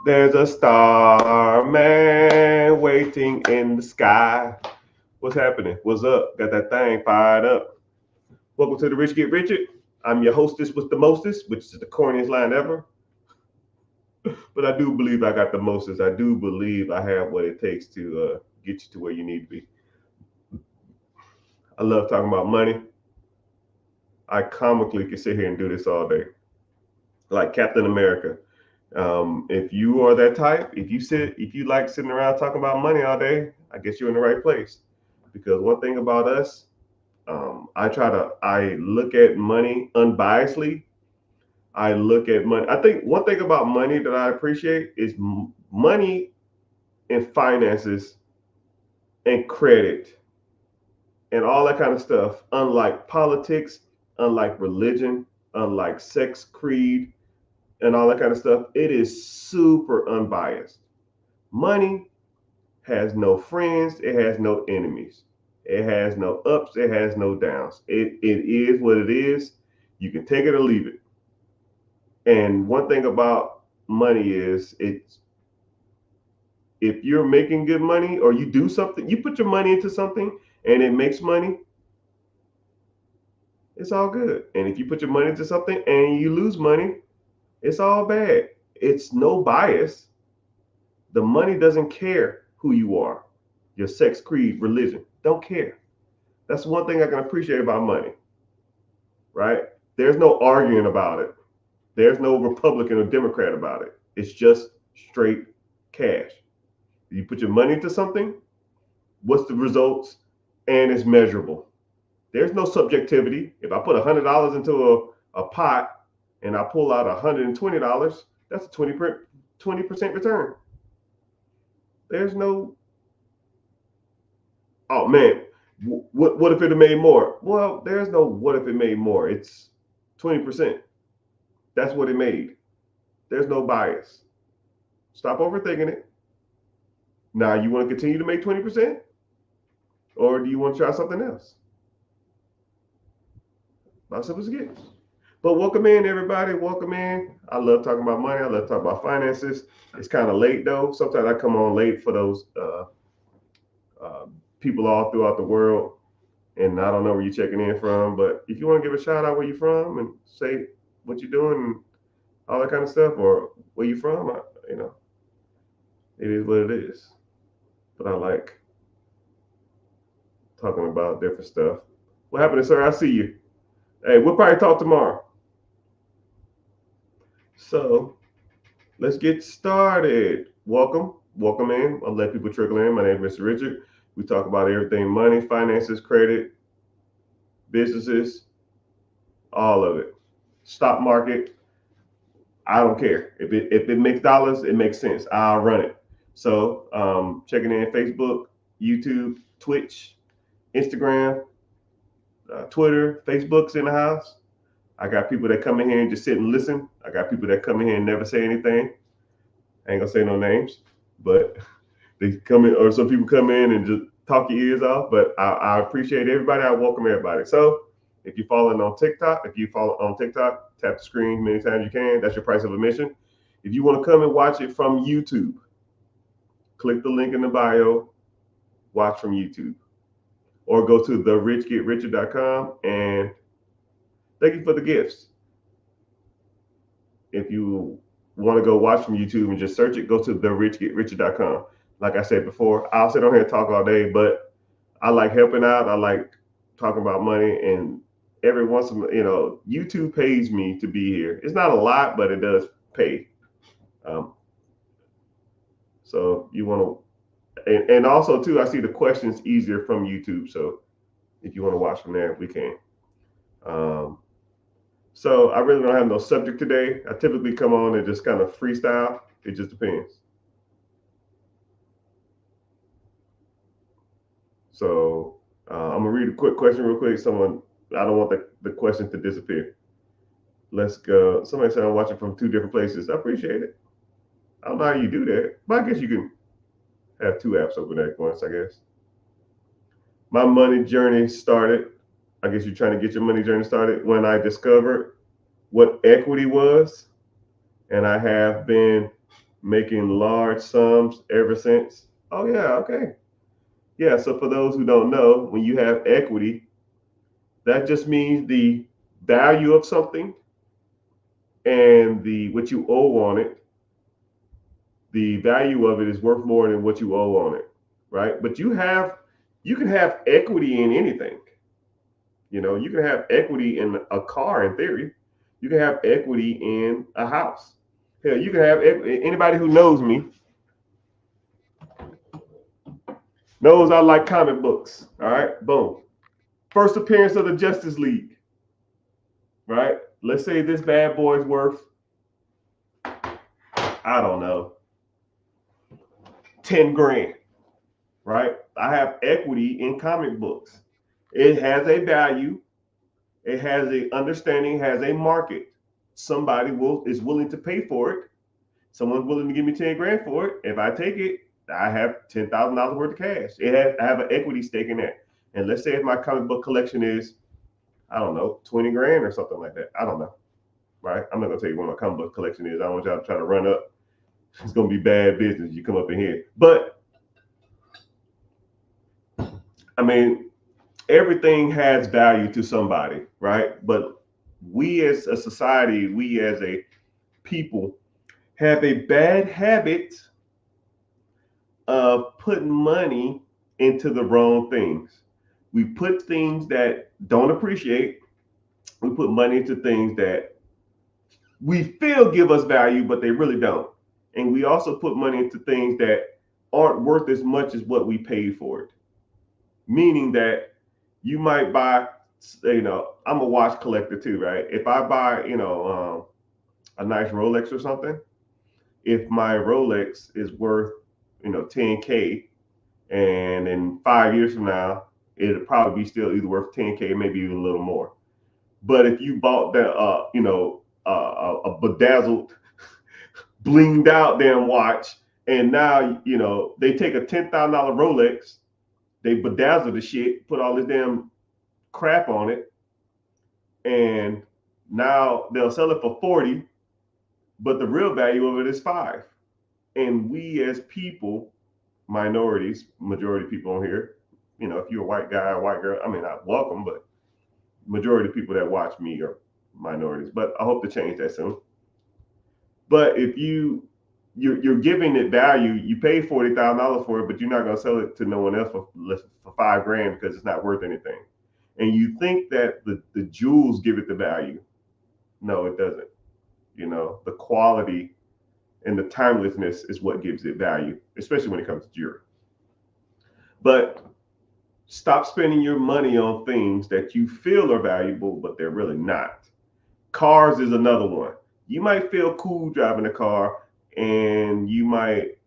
There's a star man waiting in the sky. What's happening? What's up? Got that thing fired up. Welcome to the Rich Get Richard. I'm your hostess with the mostest, which is the corniest line ever. But I do believe I got the mostest. I do believe I have what it takes to get you to where you need to be. I love talking about money. I comically can sit here and do this all day, like Captain America. If you are that type, if you like sitting around talking about money all day, I guess you're in the right place. Because one thing about us, I look at money unbiasedly. I look at money. I think one thing about money that I appreciate is money and finances and credit and all that kind of stuff. Unlike politics, unlike religion, unlike sex, creed, and all that kind of stuff, it is super unbiased. Money has no friends, it has no enemies. It has no ups, it has no downs. It is what it is. You can take it or leave it. And one thing about money is it's if you're making good money or you do something, you put your money into something and it makes money, it's all good. And if you put your money into something and you lose money, it's all bad. It's no bias. The money doesn't care who you are, your sex, creed, religion. Don't care. That's one thing I can appreciate about money, right? There's no arguing about it. There's no Republican or Democrat about it. It's just straight cash. You put your money into something, what's the results? And it's measurable. There's no subjectivity. If I put $100 into a pot and I pull out $120, that's a 20% return. There's no, oh man, what if it had made more? Well, there's no what if it made more. It's 20%. That's what it made. There's no bias. Stop overthinking it. Now, you want to continue to make 20%? Or do you want to try something else? About simple as it gets. But welcome in, everybody. Welcome in. I love talking about money. I love talking about finances. It's kind of late, though. Sometimes I come on late for those uh, people all throughout the world. And I don't know where you're checking in from. But if you want to give a shout out where you're from and say what you're doing and all that kind of stuff, or where you're from, it is what it is. But I like talking about different stuff. What happened, sir? I see you. Hey, we'll probably talk tomorrow. So let's get started. Welcome in. I'll let people trickle in. My name is Mr. Richard. We talk about everything money, finances, credit, businesses, all of it. Stock market. I don't care. If it makes dollars, it makes sense. I'll run it. So checking in Facebook, YouTube, Twitch, Instagram, Twitter, Facebook's in the house. I got people that come in here and just sit and listen. I got people that come in here and never say anything. I ain't gonna say no names, but they come in, or some people come in and just talk your ears off. But I appreciate everybody. I welcome everybody. So if you're following on TikTok, tap the screen many times you can. That's your price of admission. If you want to come and watch it from YouTube, click the link in the bio, watch from YouTube. Or go to therichgetrichard.com and thank you for the gifts. If you want to go watch from YouTube and just search it, go to therichgetrichard.com. Like I said before, I'll sit on here and talk all day, but I like helping out. I like talking about money, and every once in YouTube pays me to be here. It's not a lot, but it does pay. Um, so you want to, and also too, I see the questions easier from YouTube. So if you want to watch from there, we can. Um, so I really don't have no subject today. I typically come on and just kind of freestyle. It just depends. So I'm gonna read a quick question real quick. I don't want the question to disappear. Let's go. Somebody said I'm watching from two different places. I appreciate it. I don't know how you do that, but I guess you can have two apps open at once, I guess. My money journey started. I guess you're trying to get your money journey started when I discovered what equity was, and I have been making large sums ever since. Oh yeah, okay. Yeah, so for those who don't know, when you have equity, that just means the value of something and the what you owe on it. The value of it is worth more than what you owe on it, right? But you can have equity in anything. You know, you can have equity in a car in theory. You can have equity in a house. Hell, you can have anybody who knows me knows I like comic books. All right, boom. First appearance of the Justice League, right? Let's say this bad boy's worth, I don't know, 10 grand, right? I have equity in comic books. It has a value, it has a understanding, has a market. Somebody is willing to pay for it. Someone's willing to give me 10 grand for it. If I take it, I have $10,000 worth of cash. I have an equity stake in that. And let's say if my comic book collection is, I don't know, 20 grand or something like that. I don't know. Right? I'm not gonna tell you what my comic book collection is. I don't want y'all to try to run up. It's gonna be bad business. You come up in here. But I mean, everything has value to somebody, right? But we as a society, we as a people have a bad habit of putting money into the wrong things. We put things that don't appreciate, we put money into things that we feel give us value, but they really don't. And we also put money into things that aren't worth as much as what we paid for it. Meaning that you might buy, I'm a watch collector too, right? If I buy, a nice Rolex or something, if my Rolex is worth, 10K, and in 5 years from now, it'll probably be still either worth 10K, maybe even a little more. But if you bought that, a bedazzled, blinged out damn watch, and now they take a $10,000 Rolex, they bedazzle the shit, put all this damn crap on it, and now they'll sell it for 40, but the real value of it is 5. And we as people, minorities, majority of people on here, if you're a white guy or white girl, I mean, not welcome, but majority of people that watch me are minorities. But I hope to change that soon. But if you're giving it value, you pay $40,000 for it, but you're not going to sell it to no one else for 5 grand because it's not worth anything. And you think that the jewels give it the value. No, it doesn't. The quality and the timelessness is what gives it value, especially when it comes to jewelry. But stop spending your money on things that you feel are valuable, but they're really not. Cars is another one. You might feel cool driving a car, and you might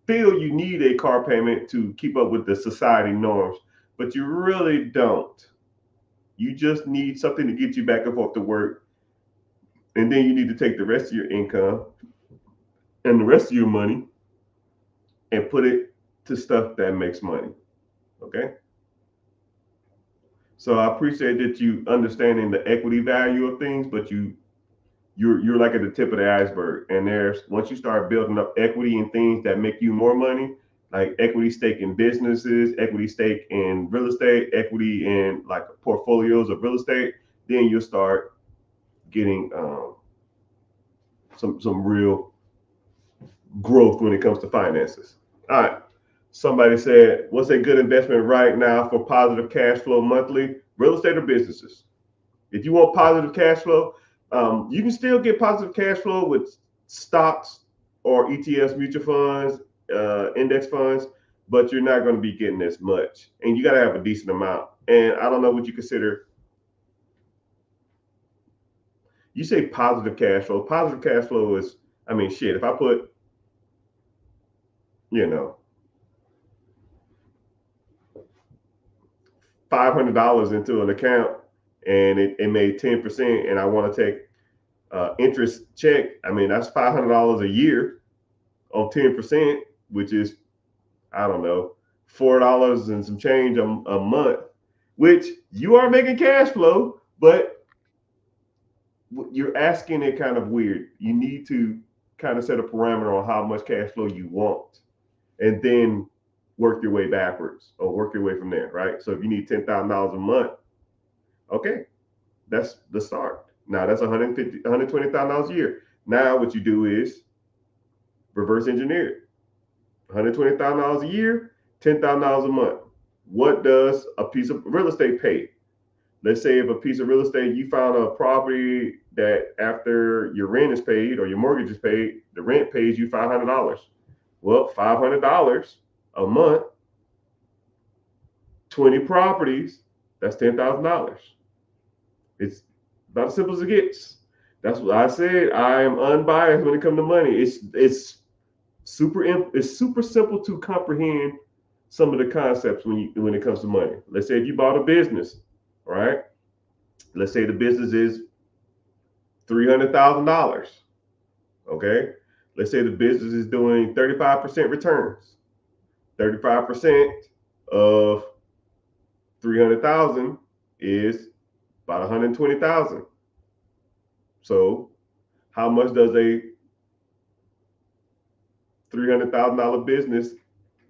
feel you need a car payment to keep up with the society norms, but you really don't. You just need something to get you back and forth to work. And then you need to take the rest of your income and the rest of your money and put it to stuff that makes money. Okay? So I appreciate that you understanding the equity value of things, but you're like at the tip of the iceberg. And once you start building up equity in things that make you more money, like equity stake in businesses, equity stake in real estate, equity in like portfolios of real estate, then you'll start getting some real growth when it comes to finances. All right. Somebody said, what's a good investment right now for positive cash flow monthly? Real estate or businesses? If you want positive cash flow, you can still get positive cash flow with stocks or ETFs, mutual funds, index funds, but you're not going to be getting as much. And you got to have a decent amount. And I don't know what you consider. You say positive cash flow. Positive cash flow is, I mean, shit, if I put, $500 into an account and it made 10% and I want to take interest check, I mean, that's $500 a year on 10%, which is, I don't know, $4 and some change a month, which you are making cash flow, but you're asking it kind of weird. You need to kind of set a parameter on how much cash flow you want, and then work your way backwards or work your way from there, right? So if you need $10,000 a month, okay, that's the start. Now that's $120,000 a year. Now what you do is reverse engineer it. $120,000 a year, $10,000 a month. What does a piece of real estate pay? Let's say if a piece of real estate, you found a property that after your rent is paid or your mortgage is paid, the rent pays you $500. Well, $500 a month, 20 properties, that's $10,000. It's about as simple as it gets. That's what I said. I am unbiased when it comes to money. It's super simple to comprehend some of the concepts when it comes to money. Let's say if you bought a business, right? Let's say the business is $300,000. Okay. Let's say the business is doing 35% returns. 35% of 300,000 is about 120,000. So how much does a $300,000 business,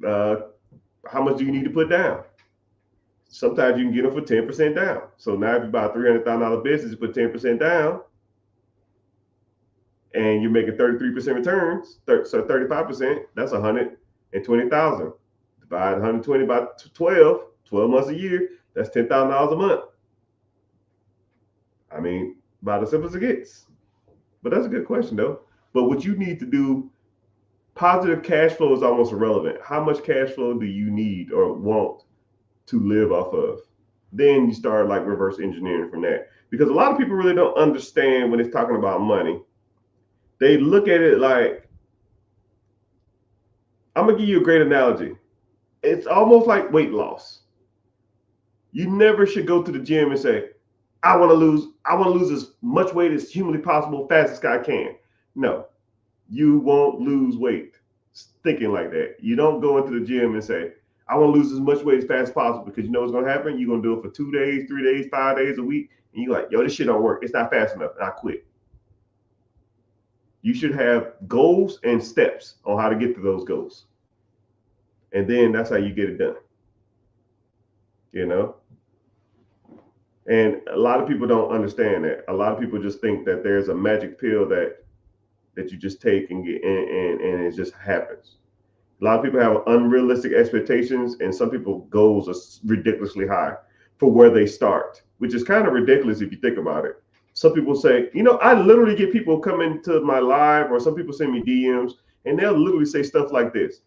how much do you need to put down? Sometimes you can get them for 10% down. So now if you buy a $300,000 business, you put 10% down, and you're making 33% returns, so 35%, that's 120,000. Divide 120 by 12 months a year, that's $10,000 a month. I mean, about as simple as it gets. But that's a good question, though. But what you need to do, positive cash flow is almost irrelevant. How much cash flow do you need or want to live off of? Then you start like reverse engineering from that. Because a lot of people really don't understand when it's talking about money. They look at it like, I'm going to give you a great analogy. It's almost like weight loss. You never should go to the gym and say, I want to lose as much weight as humanly possible, fast as I can. No, you won't lose weight thinking like that. You don't go into the gym and say, I want to lose as much weight as fast as possible, because you know what's going to happen? You're going to do it for 2 days, 3 days, 5 days a week. And you're like, yo, this shit don't work. It's not fast enough. And I quit. You should have goals and steps on how to get to those goals. And then that's how you get it done. You know? And a lot of people don't understand that. A lot of people just think that there's a magic pill that you just take and get, and it just happens. A lot of people have unrealistic expectations, and some people's goals are ridiculously high for where they start, which is kind of ridiculous if you think about it. Some people say, I literally get people come into my live, or some people send me DMs, and they'll literally say stuff like this.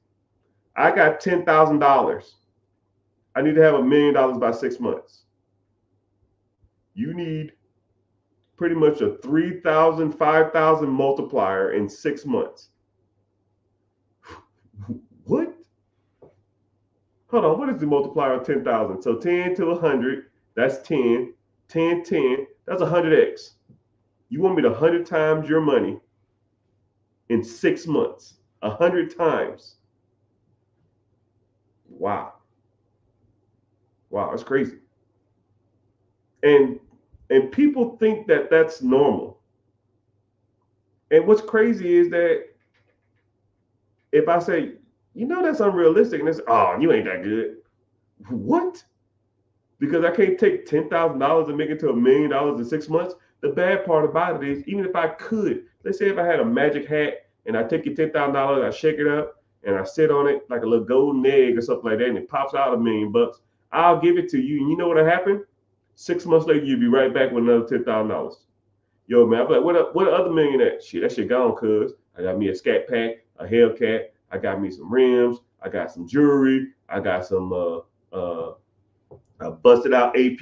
I got $10,000. I need to have $1 million by 6 months. You need pretty much a 3,000, 5,000 multiplier in 6 months. What? Hold on, what is the multiplier of 10,000? So 10 to 100, that's 10. 10, 10, that's 100x. You want me to 100 times your money in 6 months? 100 times. Wow. Wow, that's crazy. And people think that that's normal. And what's crazy is that if I say, that's unrealistic, and it's, oh, you ain't that good. What? Because I can't take $10,000 and make it to $1 million in 6 months. The bad part about it is, even if I could, let's say if I had a magic hat and I take your $10,000, I shake it up and I sit on it like a little golden egg or something like that, and it pops out $1 million, I'll give it to you. And you know what'll happen? 6 months later, you'll be right back with another $10,000. Yo, man, I'm like, what other million at? Shit, that shit gone, cuz. I got me a Scat Pack, a Hellcat. I got me some rims. I got some jewelry. I got some busted out AP.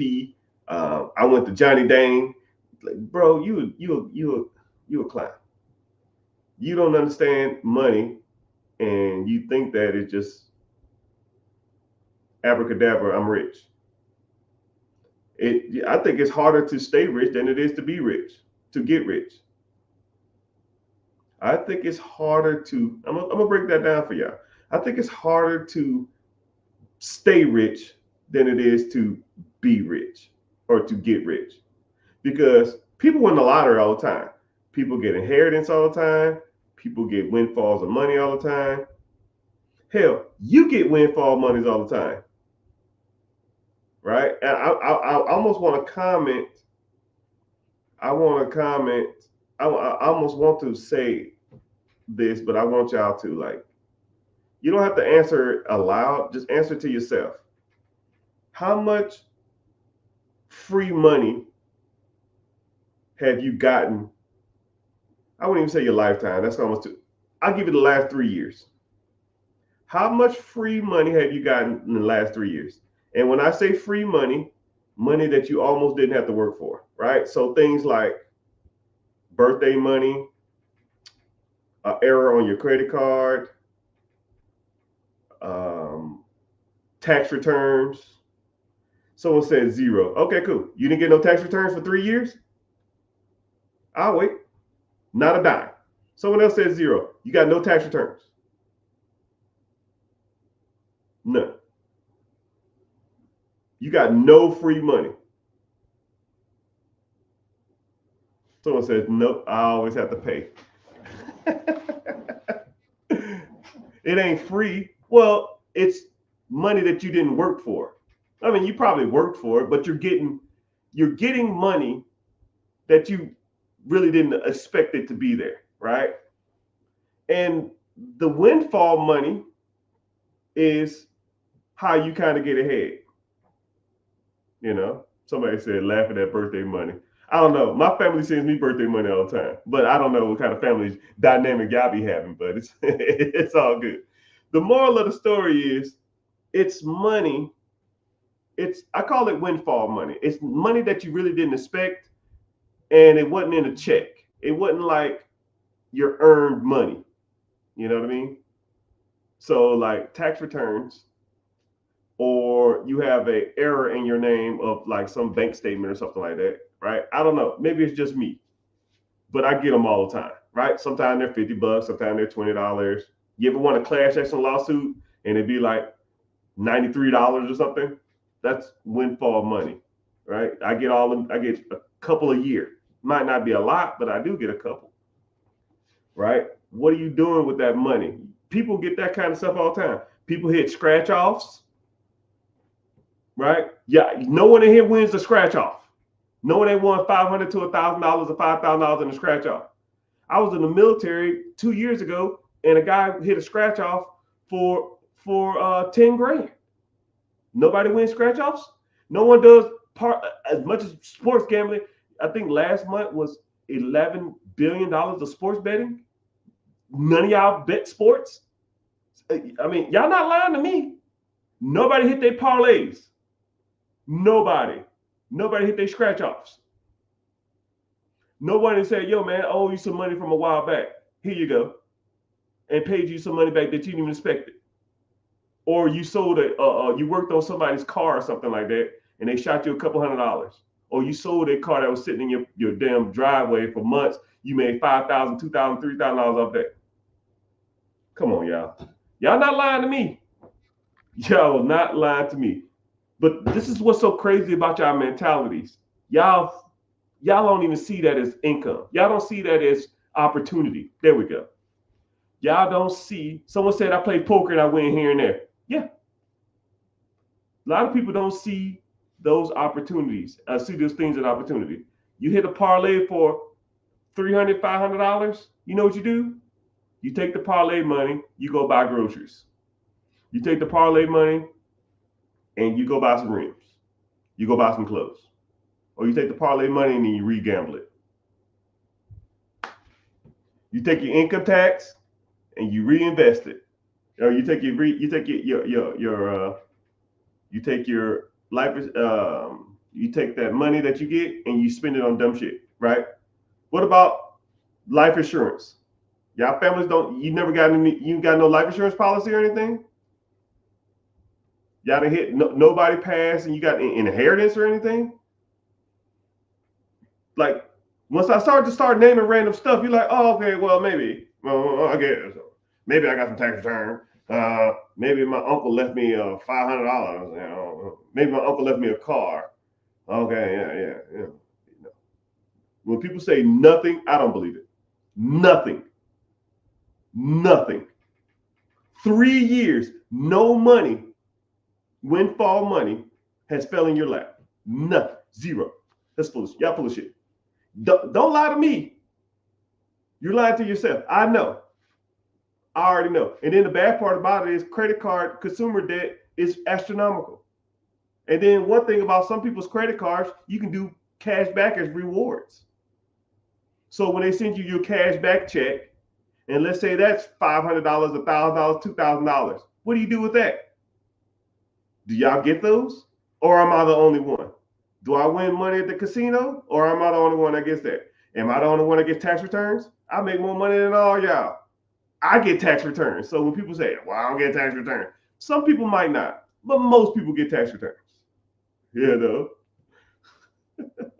I went to Johnny Dang. Like, bro, you a clown. You don't understand money, and you think that it's just abracadabra, I'm rich. I think it's harder to stay rich than it is to be rich, to get rich. I think it's harder to, I'm gonna break that down for y'all. I think it's harder to stay rich than it is to be rich or to get rich, because people win the lottery all the time. People get inheritance all the time. People get windfalls of money all the time. Hell, you get windfall monies all the time, right? And I almost want to comment. I want to comment. I almost want to say this, but I want y'all to like. You don't have to answer it aloud. Just answer to yourself. How much free money have you gotten? I wouldn't even say your lifetime. That's almost too. I'll give you the last 3 years. How much free money have you gotten in the last 3 years? And when I say free money, money that you almost didn't have to work for, right? So things like birthday money, an error on your credit card, tax returns. Someone said 0. Okay, cool. You didn't get no tax returns for 3 years? I'll wait. Not a dime. Someone else said 0. You got no tax returns? None. You got no free money. Someone says, nope, I always have to pay. It ain't free. Well, it's money that you didn't work for. I mean, you probably worked for it, but you're getting money that you really didn't expect it to be there, right? And the windfall money is how you kind of get ahead. You know, somebody said laughing at birthday money. I don't know. My family sends me birthday money all the time, but I don't know what kind of family dynamic y'all be having, but it's it's all good. The moral of the story is it's money. I call it windfall money. It's money that you really didn't expect, and it wasn't in a check. It wasn't like your earned money. You know what I mean? So like tax returns, or you have an error in your name of like some bank statement or something like that, right? I don't know. Maybe it's just me, but I get them all the time, right? Sometimes they're $50, sometimes they're $20. You ever want a class action lawsuit and it'd be like $93 or something? That's windfall money, right? I get a couple a year. Might not be a lot, but I do get a couple, right? What are you doing with that money? People get that kind of stuff all the time. People hit scratch offs, right? Yeah, no one in here wins the scratch off. No one ain't won $500 to $1,000 or $5,000 in the scratch off. I was in the military 2 years ago, and a guy hit a scratch off for 10 grand. Nobody wins scratch offs. No one does as much as sports gambling. I think last month was $11 billion of sports betting. None of y'all bet sports. I mean, y'all not lying to me. Nobody hit their parlays. Nobody hit their scratch offs. Nobody said, yo, man, I owe you some money from a while back. Here you go. And paid you some money back that you didn't even expect it. Or you sold you worked on somebody's car or something like that, and they shot you a couple $100. Or you sold a car that was sitting in your damn driveway for months. You made $5,000, $2,000, $3,000 off that. Come on, y'all. Y'all not lying to me. Y'all not lying to me. But this is what's so crazy about y'all mentalities. Y'all don't even see that as income. Y'all don't see that as opportunity. There we go. Y'all don't see. Someone said I play poker and I win here and there. Yeah. A lot of people don't see those opportunities. I see those things as opportunity. You hit a parlay for $300, $500. You know what you do? You take the parlay money, you go buy groceries. You take the parlay money and you go buy some rims. You go buy some clothes. Or you take the parlay money and then you re-gamble it. You take your income tax and you reinvest it. Or you take your life you take that money that you get and you spend it on dumb shit, right? What about life insurance? Y'all families you got no life insurance policy or anything? Y'all didn't hit nobody passed and you got inheritance or anything? Like once I start naming random stuff, you're like, oh, okay, well maybe. Well, I guess maybe I got some tax return. Maybe my uncle left me $500. You know, maybe my uncle left me a car. Okay, yeah. When people say nothing, I don't believe it. Nothing. Nothing. 3 years, no money, windfall money has fell in your lap. Nothing. Zero. That's foolish. Y'all full of shit. Don't lie to me. You're lying to yourself. I know. I already know. And then the bad part about it is credit card consumer debt is astronomical. And then one thing about some people's credit cards, you can do cash back as rewards. So when they send you your cash back check, and let's say that's $500, $1,000, $2,000, what do you do with that? Do y'all get those? Or am I the only one? Do I win money at the casino? Or am I the only one that gets that? Am I the only one that gets tax returns? I make more money than all y'all. I get tax returns. So when people say, well, I don't get tax returns, some people might not, but most people get tax returns. You know?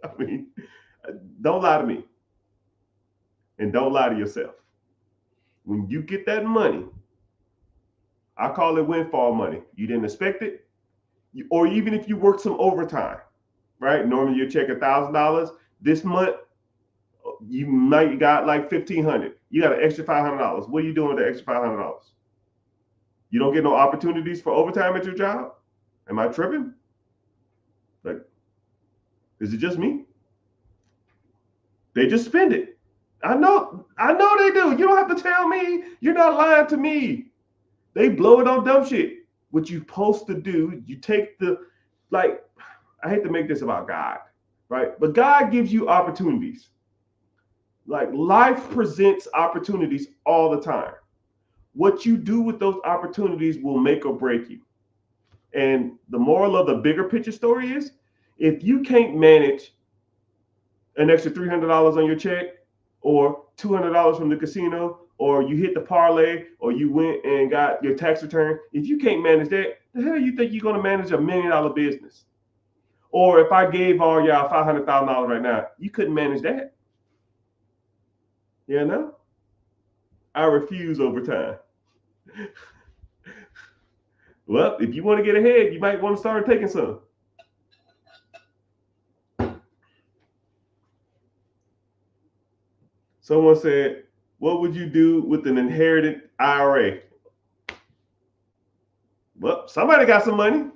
I mean, don't lie to me. And don't lie to yourself. When you get that money, I call it windfall money. You didn't expect it, or even if you work some overtime, right? Normally you check $1,000. This month, you might got like $1,500. You got an extra $500. What are you doing with the extra $500? You don't get no opportunities for overtime at your job? Am I tripping? Like, is it just me? They just spend it. I know they do. You don't have to tell me. You're not lying to me. They blow it on dumb shit. What you're supposed to do, you take I hate to make this about God, right? But God gives you opportunities. Like life presents opportunities all the time. What you do with those opportunities will make or break you. And the moral of the bigger picture story is, if you can't manage an extra $300 on your check, or $200 from the casino, or you hit the parlay, or you went and got your tax return, if you can't manage that, the hell you think you're going to manage $1 million business? Or if I gave all y'all $500,000 right now, you couldn't manage that. You know? I refuse overtime. Well, if you want to get ahead, you might want to start taking some. Someone said, what would you do with an inherited IRA? Well, somebody got some money.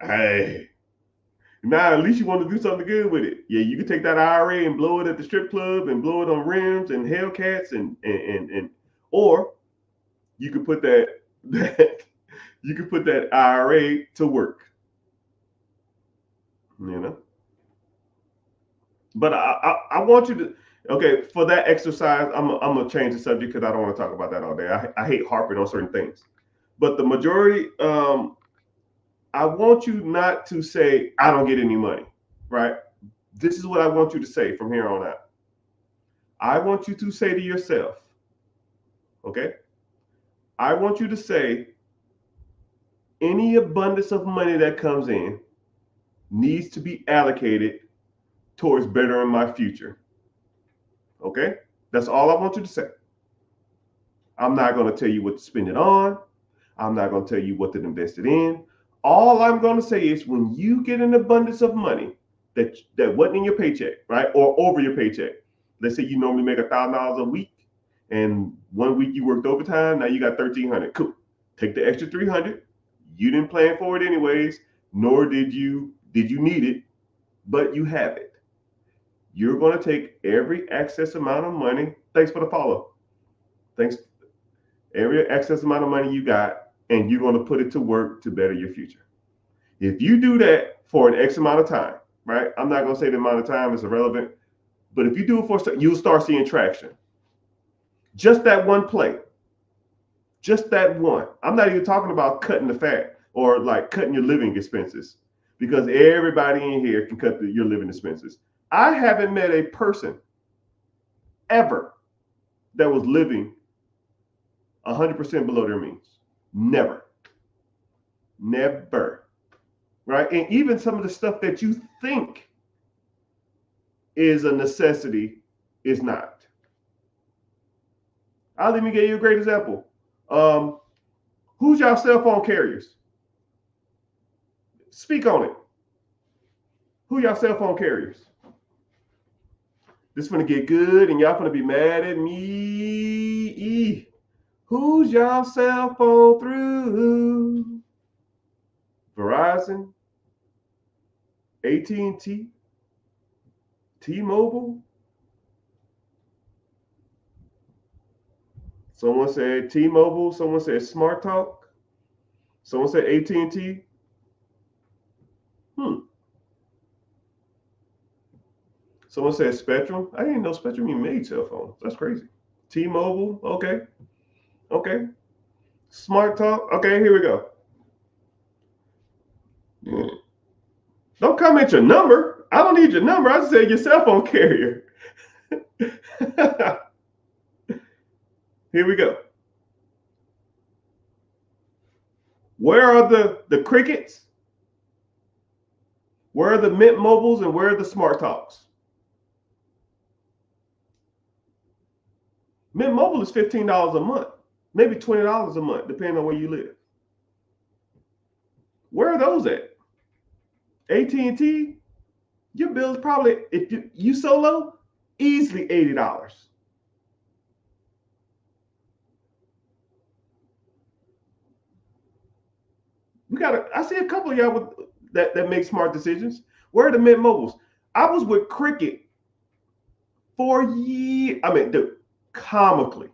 Hey, now at least you want to do something good with it. Yeah, you can take that IRA and blow it at the strip club and blow it on rims and Hellcats and or you could put that you could put that IRA to work. You know. But I want you to, okay, for that exercise, I'm gonna change the subject because I don't want to talk about that all day. I hate harping on certain things. But the majority, I want you not to say, I don't get any money, right? This is what I want you to say from here on out. I want you to say to yourself, okay? I want you to say, any abundance of money that comes in needs to be allocated towards bettering my future. Okay? That's all I want you to say. I'm not going to tell you what to spend it on. I'm not going to tell you what to invest it in. All I'm going to say is, when you get an abundance of money that wasn't in your paycheck, right? Or over your paycheck. Let's say you normally make $1,000 a week, and 1 week you worked overtime, now you got $1,300. Cool. Take the extra $300. You didn't plan for it anyways, nor did you need it, but you have it. You're going to take every excess amount of money. Thanks for the follow. Thanks. Every excess amount of money you got, and you're going to put it to work to better your future. If you do that for an X amount of time, right? I'm not going to say the amount of time is irrelevant, but if you do it you'll start seeing traction. Just that one play. Just that one. I'm not even talking about cutting the fat or like cutting your living expenses, because everybody in here can cut your living expenses. I haven't met a person ever that was living 100% below their means. Never. Right? And even some of the stuff that you think is a necessity is not. I'll even give you a great example. Who's y'all cell phone carriers? Speak on it. Who y'all cell phone carriers? This gonna get good, and y'all gonna be mad at me. Who's y'all cell phone through? Verizon, AT&T, T-Mobile. Someone said T-Mobile. Someone said Smart Talk. Someone said AT&T. Someone said Spectrum. I didn't know Spectrum even made cell phones. That's crazy. T-Mobile. Okay. Okay. Smart Talk. Okay, here we go. Don't comment your number. I don't need your number. I just said your cell phone carrier. Here we go. Where are the Crickets? Where are the Mint Mobiles and where are the Smart Talks? Mint Mobile is $15 a month, maybe $20 a month, depending on where you live. Where are those at? AT&T, your bill is probably, if you so low, easily $80. I see a couple of y'all with that make smart decisions. Where are the Mint Mobiles? I was with Cricket for years. I mean, dude, comically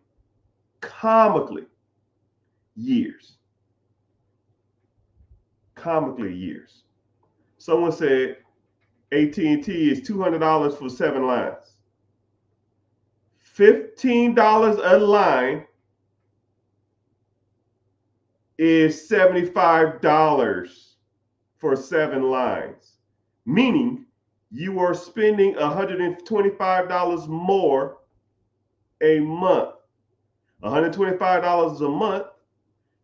years. Comically years. Someone said AT&T is $200 for 7 lines. $15 a line is $75 for 7 lines, meaning you are spending $125 more a month. $125 a month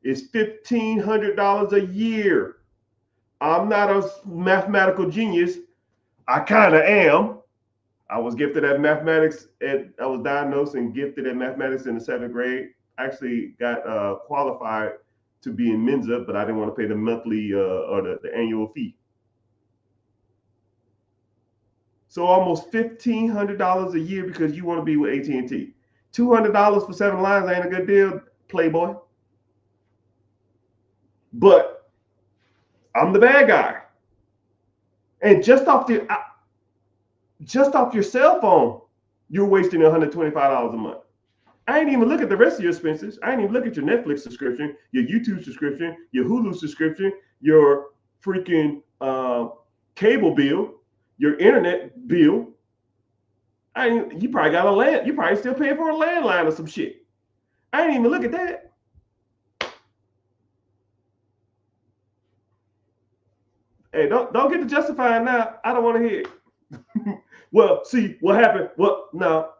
is $1,500 a year. I'm not a mathematical genius. I kind of am. I was gifted at mathematics. I was diagnosed and gifted at mathematics in the 7th grade. Actually got qualified to be in Mensa, but I didn't want to pay the monthly or the annual fee. So almost $1,500 a year because you want to be with AT&T. $200 for 7 lines ain't a good deal, Playboy. But I'm the bad guy. And just off your cell phone, you're wasting $125 a month. I ain't even look at the rest of your expenses. I ain't even look at your Netflix subscription, your YouTube subscription, your Hulu subscription, your freaking cable bill, your internet bill. You probably got a land. You probably still paying for a landline or some shit. I ain't even look at that. Hey, don't get to justifying now. I don't want to hear it. Well, see what happened. Well, no,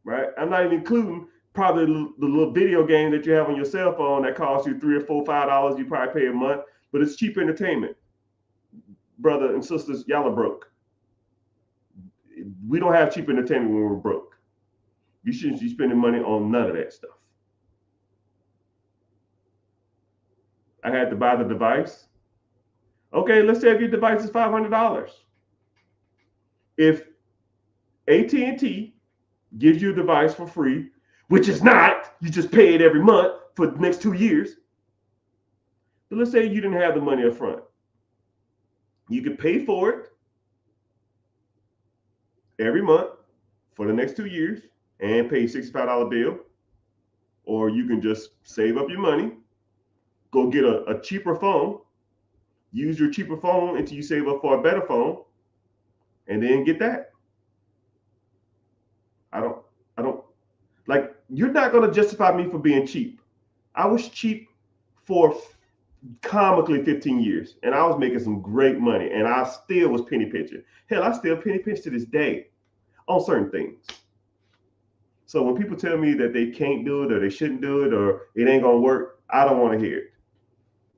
right? I'm not even including probably the little video game that you have on your cell phone that costs you $3 or $4, $5 you probably pay a month, but it's cheap entertainment. Brother and sisters, y'all are broke. We don't have cheap entertainment when we're broke. You shouldn't be spending money on none of that stuff. I had to buy the device. Okay, let's say if your device is $500. If AT&T gives you a device for free, which is not, you just pay it every month for the next 2 years. But let's say you didn't have the money up front. You could pay for it every month for the next 2 years and pay a $65 bill. Or you can just save up your money, go get a cheaper phone, use your cheaper phone until you save up for a better phone, and then get that. I don't like, you're not going to justify me for being cheap. I was cheap for comically 15 years, and I was making some great money, and I still was penny pinching. Hell, I still penny pinch to this day on certain things. So when people tell me that they can't do it or they shouldn't do it or it ain't gonna work, I don't want to hear it.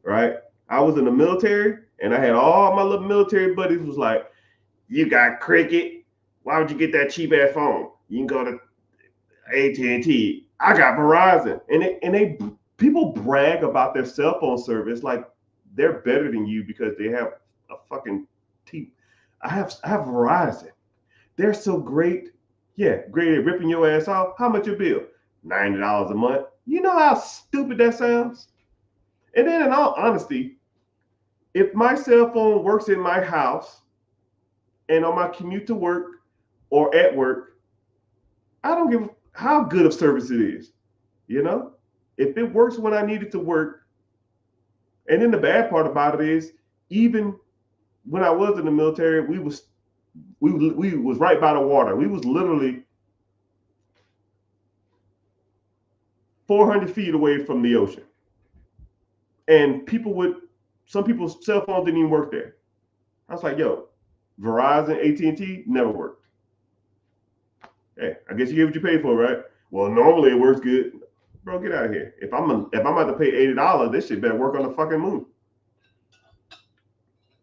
Right? I was in the military, and I had all my little military buddies was like, "You got Cricket. Why would you get that cheap ass phone? You can go to AT&T. I got Verizon." And people brag about their cell phone service like they're better than you because they have a fucking T. I have Verizon. They're so great. Yeah, great at ripping your ass off. How much your bill? $90 a month. You know how stupid that sounds? And then in all honesty, if my cell phone works in my house and on my commute to work or at work, I don't give how good of service it is. You know? If it works when I need it to work, and then the bad part about it is, even when I was in the military, we was right by the water. We was literally 400 feet away from the ocean. And some people's cell phones didn't even work there. I was like, yo, Verizon, AT&T never worked. Hey, I guess you get what you pay for, right? Well, normally it works good. Bro, get out of here. If I'm about to pay $80, this shit better work on the fucking moon.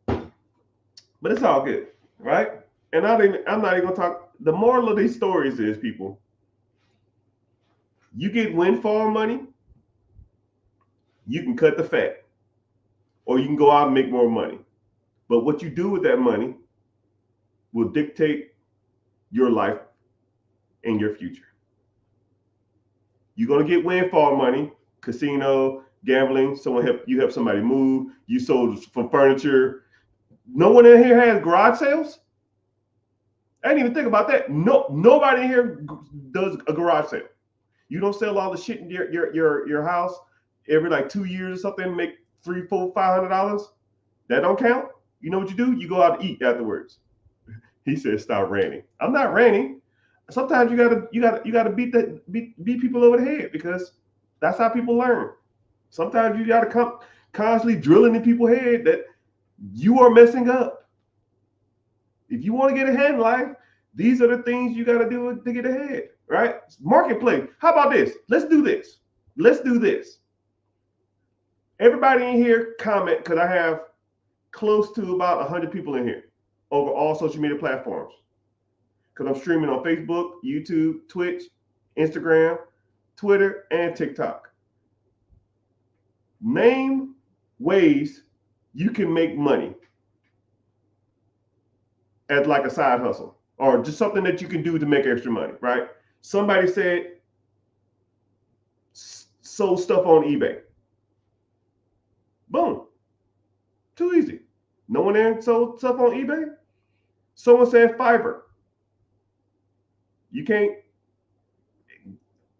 But it's all good, right? And I'm not even gonna talk. The moral of these stories is, people, you get windfall money, you can cut the fat, or you can go out and make more money. But what you do with that money will dictate your life and your future. You're gonna get windfall money, casino, gambling. You help somebody move. You sold some furniture. No one in here has garage sales. I didn't even think about that. No, nobody in here does a garage sale. You don't sell all the shit in your house every like 2 years or something, make $300, $400, $500. That don't count. You know what you do? You go out to eat afterwards. He said, "Stop ranting." I'm not ranting. Sometimes you gotta beat people over the head, because that's how people learn. Sometimes you gotta come constantly drilling in people's head that you are messing up. If you want to get ahead in life, these are the things you got to do to get ahead, right? Marketplace. How about this? Let's do this. Let's do this. Everybody in here comment, because I have close to about 100 people in here over all social media platforms. Because I'm streaming on Facebook, YouTube, Twitch, Instagram, Twitter, and TikTok. Name ways you can make money as like a side hustle, or just something that you can do to make extra money, right? Somebody said sold stuff on eBay. Boom. Too easy. No one there sold stuff on eBay? Someone said Fiverr. You can't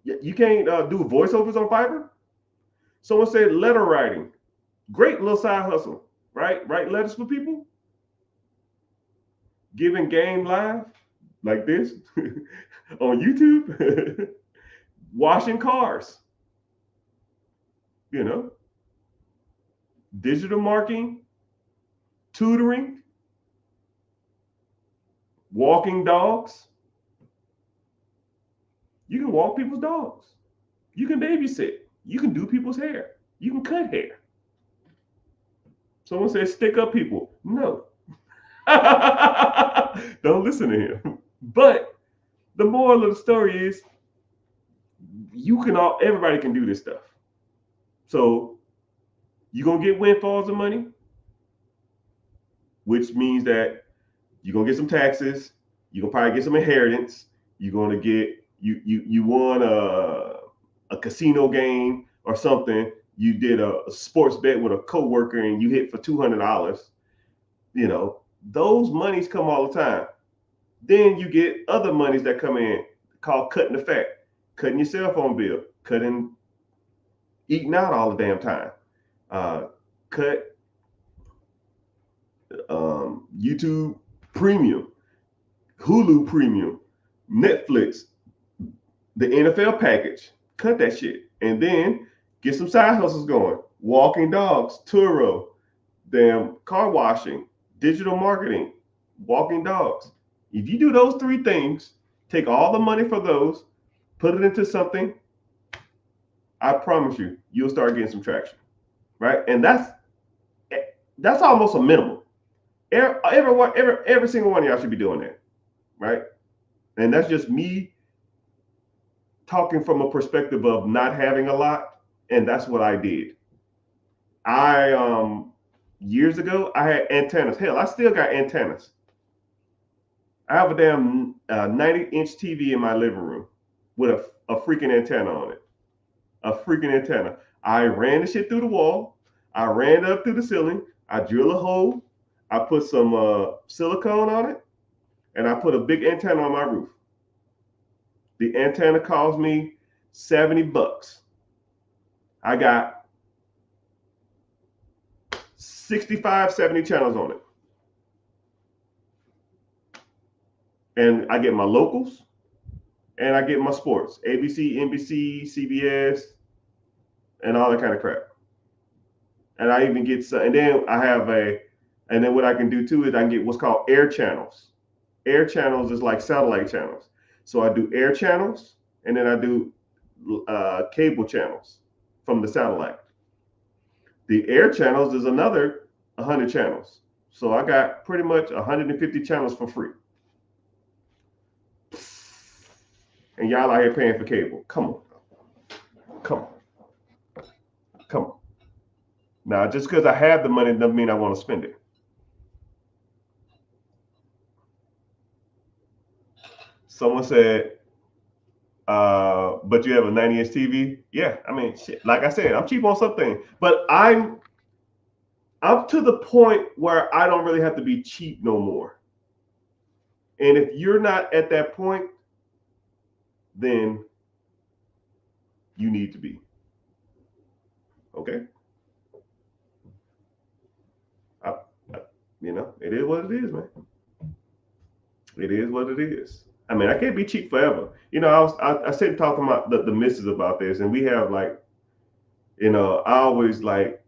do voiceovers on Fiverr? Someone said letter writing. Great little side hustle, right? Write letters for people. Giving game live like this on YouTube. Washing cars. You know, digital marketing, tutoring, walking dogs. You can walk people's dogs. You can babysit. You can do people's hair. You can cut hair. Someone says stick up people. No. Don't listen to him. But the moral of the story is, everybody can do this stuff. So you're going to get windfalls of money, which means that you're going to get some taxes. You're going to probably get some inheritance. You're going to get, you won a casino game or something. You did a sports bet with a coworker and you hit for $200. You know, those monies come all the time. Then you get other monies that come in called cutting the fat, cutting your cell phone bill, eating out all the damn time, cut YouTube Premium, Hulu Premium, Netflix, the NFL package, cut that shit, and then get some side hustles going. Walking dogs, Turo, damn car washing, digital marketing, walking dogs. If you do those three things, take all the money for those, put it into something, I promise you, you'll start getting some traction, right? And that's almost a minimum. Every single one of y'all should be doing that, right? And that's just me talking from a perspective of not having a lot, and that's what I did. Years ago, I had antennas. Hell, I still got antennas. I have a damn 90-inch TV in my living room with a freaking antenna on it. A freaking antenna. I ran the shit through the wall. I ran it up through the ceiling. I drill a hole. I put some silicone on it, and I put a big antenna on my roof. The antenna cost me $70. I got 65, 70 channels on it. And I get my locals and I get my sports, ABC, NBC, CBS, and all that kind of crap. And I even get some, and then and then what I can do too is I can get what's called air channels. Air channels is like satellite channels. So I do air channels and then I do cable channels from the satellite. The air channels is another 100 channels. So I got pretty much 150 channels for free. And y'all out here paying for cable. Come on. Come on. Come on. Now, just because I have the money doesn't mean I want to spend it. Someone said, but you have a 90-inch TV? Yeah, I mean, shit. Like I said, I'm cheap on something. But I'm to the point where I don't really have to be cheap no more. And if you're not at that point, then you need to be. Okay? It is what it is, man. It is what it is. I mean, I can't be cheap forever. I said talking about the missus about this, and we have like, I always like,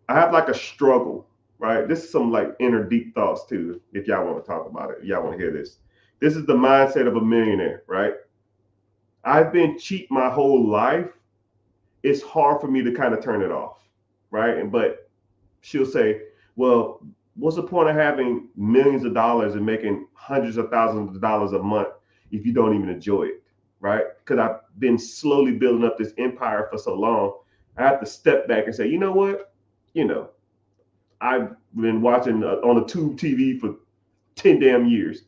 I have like a struggle, right? This is some like inner deep thoughts too. If y'all want to talk about it, y'all want to hear this. This is the mindset of a millionaire, right? I've been cheap my whole life. It's hard for me to kind of turn it off, right? But she'll say, well, what's the point of having millions of dollars and making hundreds of thousands of dollars a month if you don't even enjoy it, right? Because I've been slowly building up this empire for so long. I have to step back and say, you know what? I've been watching on a tube TV for 10 damn years.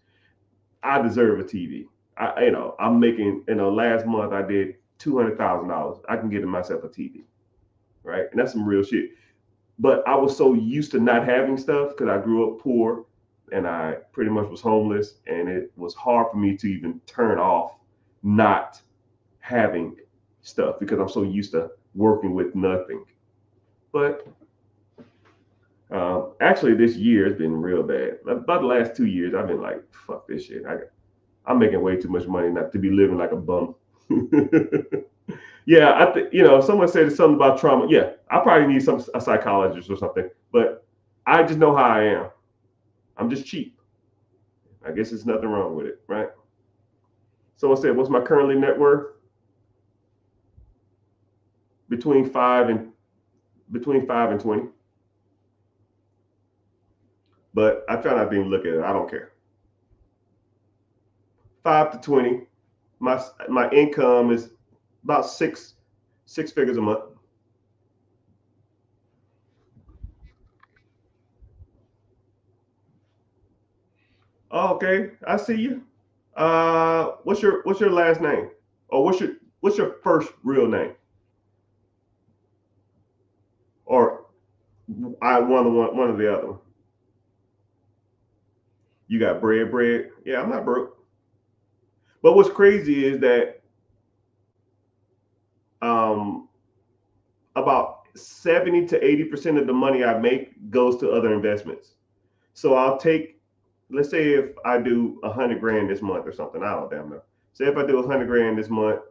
I deserve a TV. I'm making, last month I did $200,000. I can get myself a TV, right? And that's some real shit. But I was so used to not having stuff because I grew up poor and I pretty much was homeless. And it was hard for me to even turn off not having stuff because I'm so used to working with nothing. But actually, this year has been real bad. About the last 2 years, I've been like, fuck this shit. I'm making way too much money not to be living like a bum. Yeah, I think someone said something about trauma. Yeah, I probably need a psychologist or something. But I just know how I am. I'm just cheap. I guess there's nothing wrong with it, right? Someone said, "What's my currently net worth?" Between 5 and 20. But I try not to even look at it. I don't care. 5 to 20. My income is about six figures a month. Oh, okay, I see you. What's your last name? Or what's your first real name? Or I one of the other. You got bread. Yeah, I'm not broke. But what's crazy is that um, about 70 to 80% of the money I make goes to other investments. So I'll take, let's say if I do 100 grand this month or something, I don't damn know. Say if I do 100 grand this month,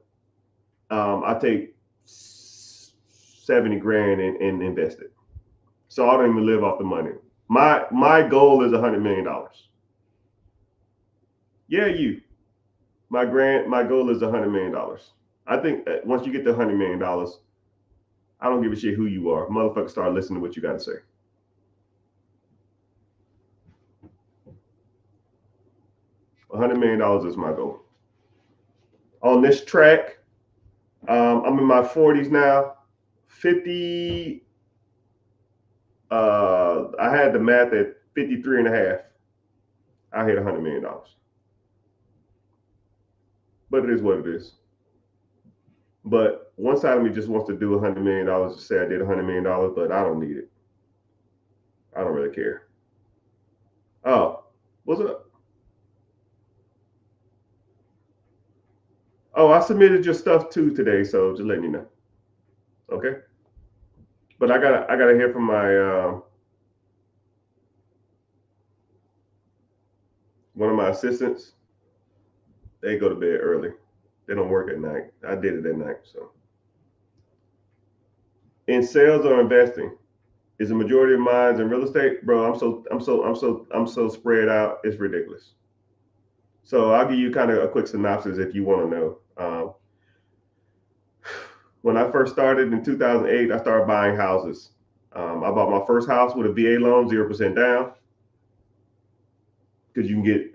I take 70 grand and invest it. So I don't even live off the money. My goal is $100 million. Yeah, you. My goal is $100 million. I think once you get to $100 million, I don't give a shit who you are. Motherfuckers start listening to what you got to say. $100 million is my goal. On this track, I'm in my 40s now. 50. I had the math at 53 and a half. I hit $100 million. But it is what it is. But one side of me just wants to do $100 million to say I did $100 million, but I don't need it. I don't really care. Oh, what's up? Oh, I submitted your stuff too today, so just letting you know. Okay. But I gotta hear from my one of my assistants. They go to bed early. They don't work at night. I did it at night. So in sales or investing, is the majority of mine in real estate, bro? I'm so spread out. It's ridiculous. So I'll give you kind of a quick synopsis if you want to know. When I first started in 2008, I started buying houses. I bought my first house with a VA loan, 0% down, because you can get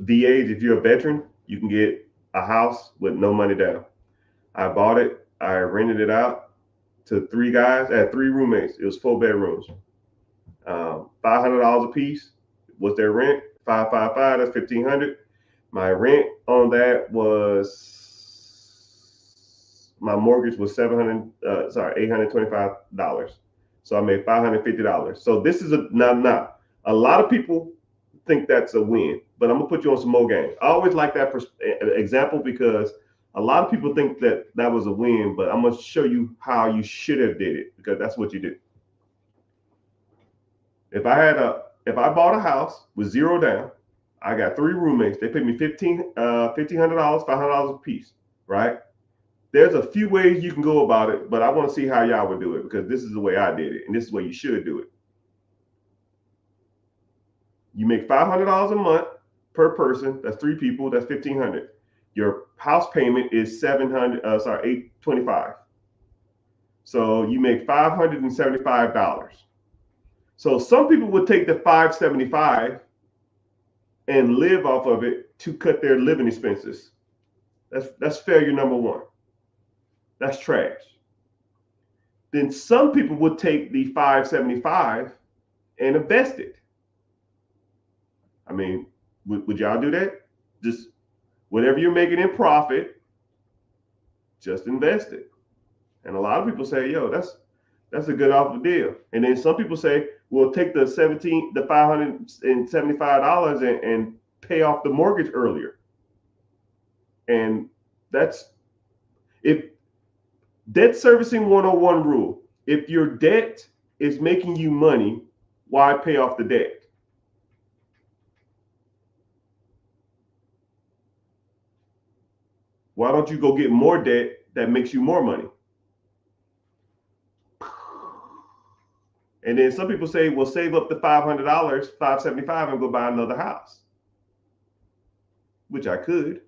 VAs if you're a veteran. You can get a house with no money down. I bought it. I rented it out to three guys. I had three roommates. It was 4 bedrooms. $500 a piece was their rent. 555. That's 1,500. My rent on that was my mortgage was $825. So I made $550. So this is a lot of people think that's a win, but I'm gonna put you on some more game. I always like that example because a lot of people think that that was a win, but I'm gonna show you how you should have did it because that's what you did. If I bought a house with zero down, I got three roommates. They paid me $1,500, $500 a piece, right? There's a few ways you can go about it, but I want to see how y'all would do it because this is the way I did it, and this is the way you should do it. You make $500 a month per person. That's three people. That's 1,500. Your house payment is 700. Sorry, 825. So you make $575. So some people would take the 575 and live off of it to cut their living expenses. That's failure number one. That's trash. Then some people would take the 575 and invest it. I mean, would y'all do that? Just whatever you're making in profit, just invest it. And a lot of people say, yo, that's a good offer deal. And then some people say, we'll take the $575 and pay off the mortgage earlier. And that's if debt servicing 101 rule. If your debt is making you money, why pay off the debt? Why don't you go get more debt that makes you more money? And then some people say, well, save up the $500, 575, and go buy another house, which I could.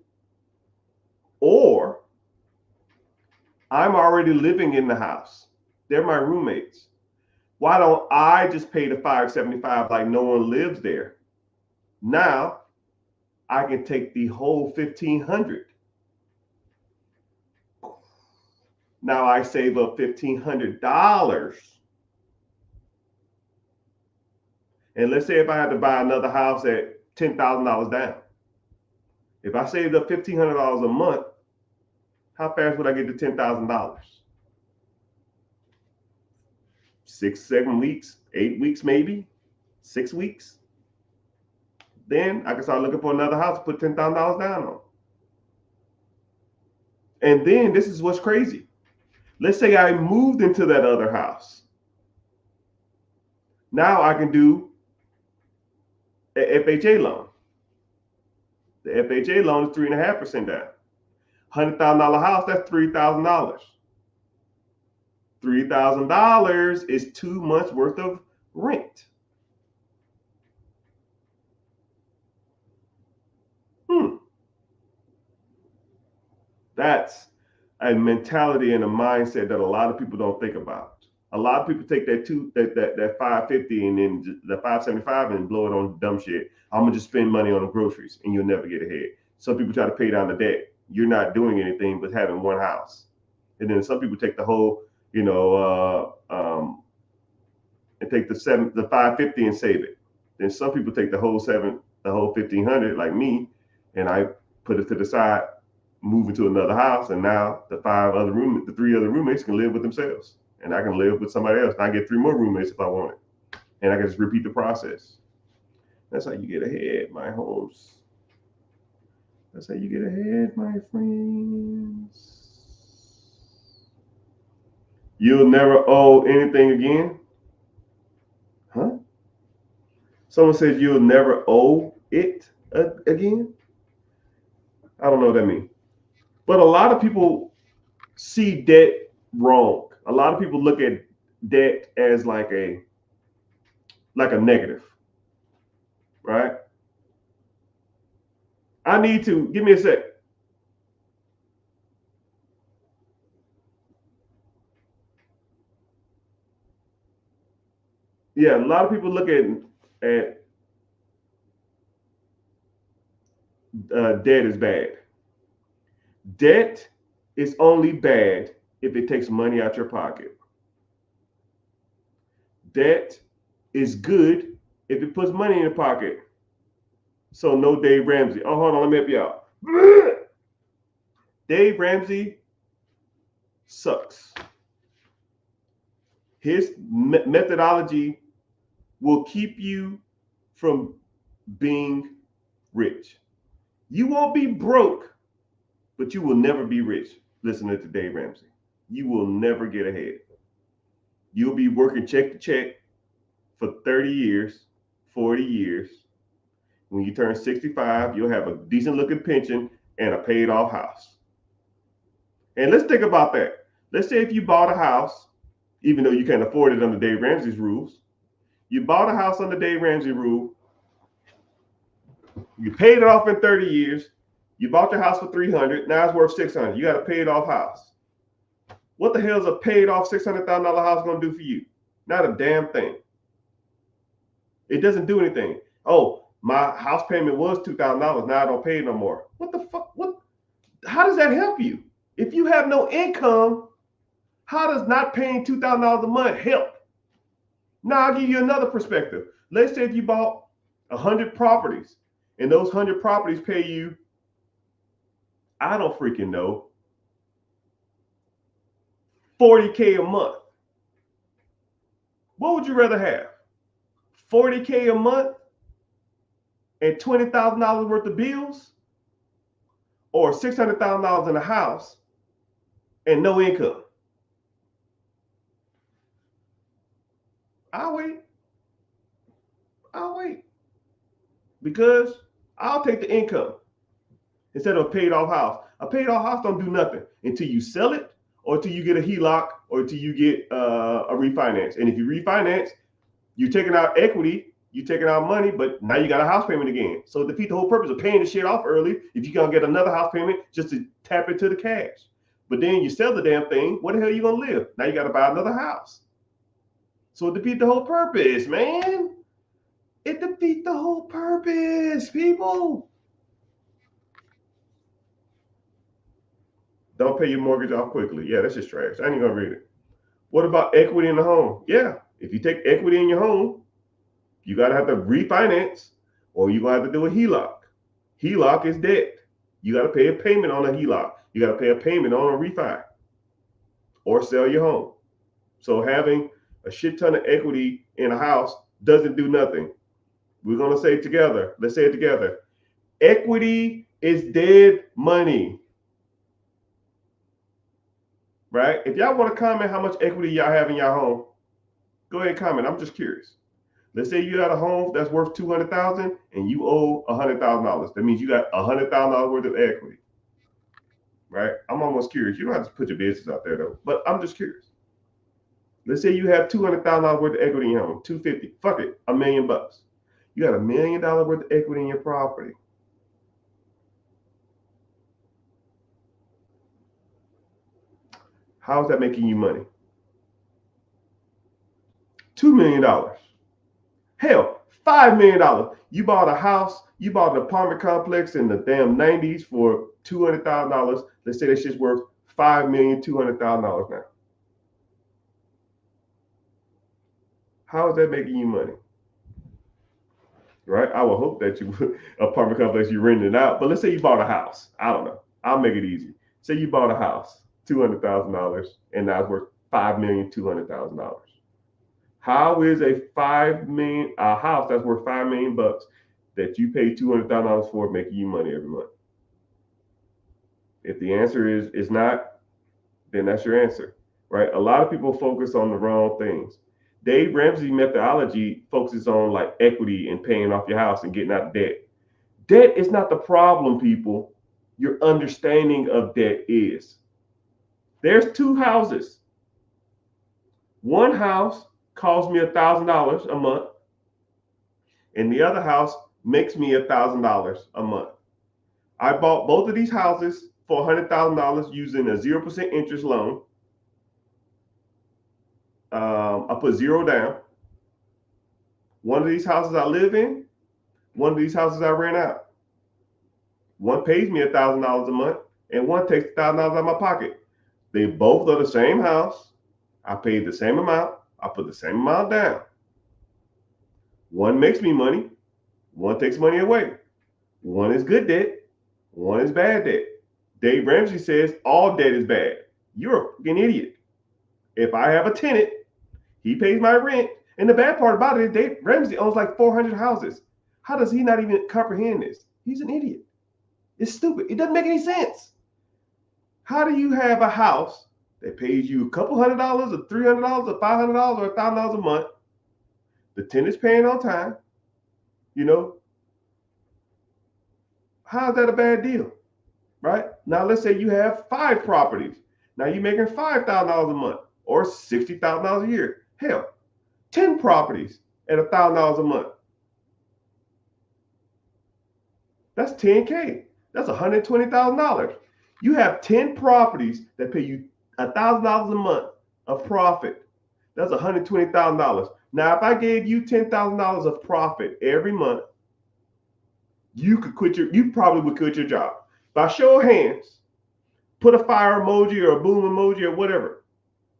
Or I'm already living in the house. They're my roommates. Why don't I just pay the 575 like no one lives there? Now I can take the whole 1,500. Now I save up $1,500. And let's say if I had to buy another house at $10,000 down. If I saved up $1,500 a month, how fast would I get to $10,000? 6, 7 weeks, 8 weeks, maybe 6 weeks. Then I can start looking for another house to put $10,000 down on. And then this is what's crazy. Let's say I moved into that other house. Now I can do an FHA loan. The FHA loan is 3.5% down. $100,000 house, that's $3,000. $3,000 is 2 months worth of rent. That's a mentality and a mindset that a lot of people don't think about. A lot of people take that 550 and then the 575 and blow it on dumb shit. I'm gonna just spend money on the groceries and you'll never get ahead. Some people try to pay down the debt. You're not doing anything but having one house. And then some people take the whole, and take the 550 and save it. Then some people take the whole the whole 1,500 like me, and I put it to the side, move into another house, and now the three other roommates can live with themselves, and I can live with somebody else. And I get 3 more roommates if I want it, and I can just repeat the process. That's how you get ahead, my homes. That's how you get ahead, my friends. You'll never owe anything again. Huh? Someone says you'll never owe it again. I don't know what that means. But a lot of people see debt wrong. A lot of people look at debt as like a negative, right? I need to give me a sec. Yeah, a lot of people look at debt as bad. Debt is only bad if it takes money out your pocket. Debt is good if it puts money in your pocket. So no Dave Ramsey. Oh, hold on, let me help you out. Dave Ramsey sucks. His methodology will keep you from being rich. You won't be broke, but you will never be rich. Listening to Dave Ramsey, you will never get ahead. You'll be working check to check for 30 years, 40 years. When you turn 65, you'll have a decent looking pension and a paid off house. And let's think about that. Let's say if you bought a house, even though you can't afford it under Dave Ramsey's rules, you bought a house under Dave Ramsey rule, you paid it off in 30 years, you bought your house for 300, now it's worth 600. You got a paid off house. What the hell is a paid off $600,000 house going to do for you? Not a damn thing. It doesn't do anything. Oh, my house payment was $2,000. Now I don't pay no more. What the fuck? What? How does that help you? If you have no income, how does not paying $2,000 a month help? Now I'll give you another perspective. Let's say if you bought 100 properties and those 100 properties pay you, I don't freaking know, $40K a month. What would you rather have? $40K a month and $20,000 worth of bills, or $600,000 in a house and no income? I'll wait. Because I'll take the income instead of a paid off house. A paid off house don't do nothing until you sell it, or until you get a HELOC, or until you get a refinance. And if you refinance, you're taking out equity, you're taking out money, but now you got a house payment again. So defeat the whole purpose of paying the shit off early if you're gonna get another house payment just to tap into the cash. But then you sell the damn thing, where the hell are you gonna live? Now you gotta buy another house. So it defeats the whole purpose, man. It defeats the whole purpose, people. Don't pay your mortgage off quickly. Yeah, that's just trash. I ain't gonna read it. What about equity in the home? Yeah, if you take equity in your home, you gotta have to refinance, or you're gonna have to do a HELOC. HELOC is debt. You gotta pay a payment on a HELOC. You gotta pay a payment on a refi, or sell your home. So having a shit ton of equity in a house doesn't do nothing. We're gonna say it together. Let's say it together. Equity is dead money. Right? If y'all want to comment how much equity y'all have in your home, go ahead and comment. I'm just curious. Let's say you got a home that's worth $200,000 and you owe $100,000. That means you got $100,000 worth of equity. Right? I'm almost curious. You don't have to put your business out there though, but I'm just curious. Let's say you have $200,000 worth of equity in your home, 250. Fuck it, $1 million. You got $1 million worth of equity in your property. How is that making you money? $2 million. Hell, $5 million. You bought a house, you bought an apartment complex in the damn 90s for $200,000. Let's say that shit's worth $5,200,000 now. How is that making you money? right? I would hope that you apartment complex you renting it out. But let's say you bought a house. I don't know. I'll make it easy. Say you bought a house, $200,000, and now it's worth $5,200,000. How is a house that's worth $5 million that you pay $200,000 for making you money every month? If the answer is not, then that's your answer, right? A lot of people focus on the wrong things. Dave Ramsey methodology focuses on like equity and paying off your house and getting out of debt. Debt is not the problem, people. Your understanding of debt is. There's two houses. One house costs me $1,000 a month, and the other house makes me $1,000 a month. I bought both of these houses for $100,000 using a 0% interest loan. I put zero down. One of these houses I live in, one of these houses I rent out. One pays me $1,000 a month, and one takes $1,000 out of my pocket. They both are the same house. I paid the same amount. I put the same amount down. One makes me money. One takes money away. One is good debt. One is bad debt. Dave Ramsey says all debt is bad. You're a fucking idiot. If I have a tenant, he pays my rent. And the bad part about it is Dave Ramsey owns like 400 houses. How does he not even comprehend this? He's an idiot. It's stupid. It doesn't make any sense. How do you have a house that pays you a couple $100 or $300 or $500 or $1,000 a month? The tenant's paying on time. You know, how's that a bad deal? Right? Now let's say you have 5 properties. Now you're making $5,000 a month or $60,000 a year. Hell, 10 properties at $1,000 a month. That's $10K. That's $120,000. You have 10 properties that pay you $1,000 a month of profit. That's $120,000. Now, if I gave you $10,000 of profit every month, you probably would quit your job. By show of hands, put a fire emoji or a boom emoji or whatever.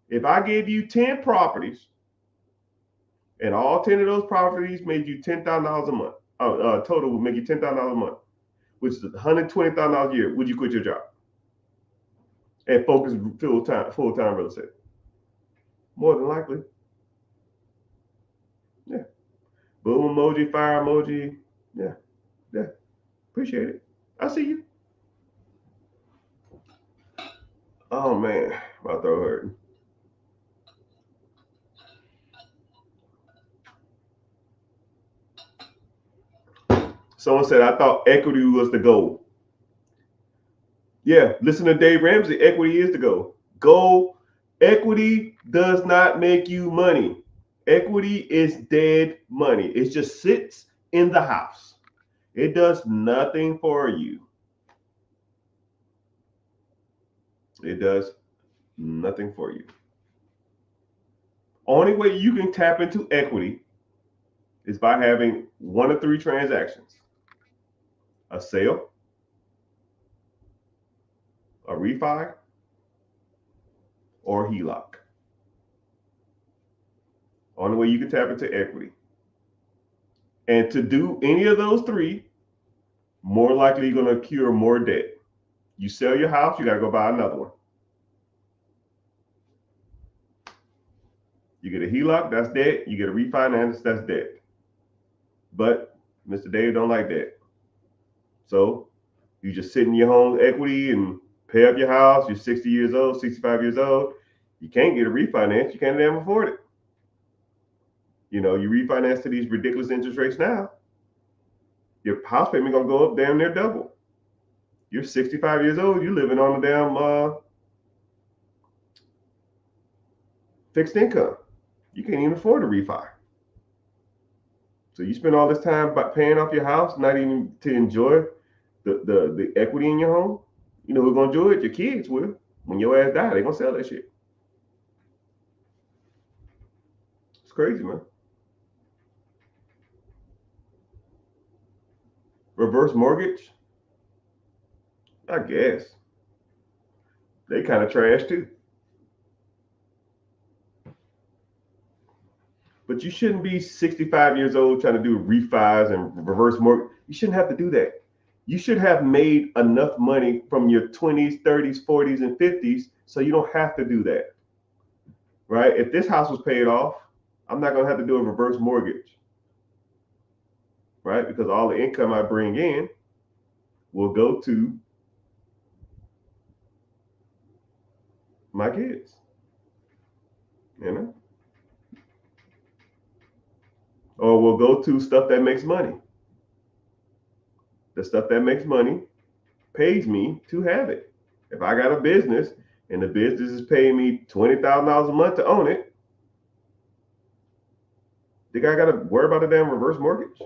If I gave you 10 properties and all 10 of those properties made you $10,000 a month, total would make you $10,000 a month, which is $120,000 a year, would you quit your job and focus full-time real estate? More than likely. Yeah. Boom emoji, fire emoji. Yeah. Yeah. Appreciate it. I see you. Oh man, my throat hurting. Someone said I thought equity was the goal. Yeah, listen to Dave Ramsey. Equity is the goal. Equity does not make you money. Equity is dead money. It just sits in the house. It does nothing for you. It does nothing for you. Only way you can tap into equity is by having one of 3 transactions: a sale, a refi, or a HELOC. Only way you can tap into equity. And to do any of those 3, more likely you're going to accrue more debt. You sell your house, you got to go buy another one. You get a HELOC, that's debt. You get a refinance, that's debt. But Mr. Dave don't like that. So you just sit in your home equity and pay up your house. You're 60 years old, 65 years old. You can't get a refinance. You can't damn afford it. You know, you refinance to these ridiculous interest rates now, your house payment gonna go up damn near double. You're 65 years old, you're living on a damn fixed income. You can't even afford a refi. So you spend all this time paying off your house, not even to enjoy the equity in your home. You know who's gonna enjoy it? Your kids will. When your ass die, they're gonna sell that shit. It's crazy, man. Reverse mortgage? I guess. They kind of trash too. But you shouldn't be 65 years old trying to do refis and reverse mortgage. You shouldn't have to do that. You should have made enough money from your 20s, 30s, 40s, and 50s so you don't have to do that. Right? If this house was paid off, I'm not going to have to do a reverse mortgage. Right? Because all the income I bring in will go to my kids. You know? Or will go to stuff that makes money. The stuff that makes money pays me to have it. If I got a business and the business is paying me $20,000 a month to own it, think I got to worry about a damn reverse mortgage?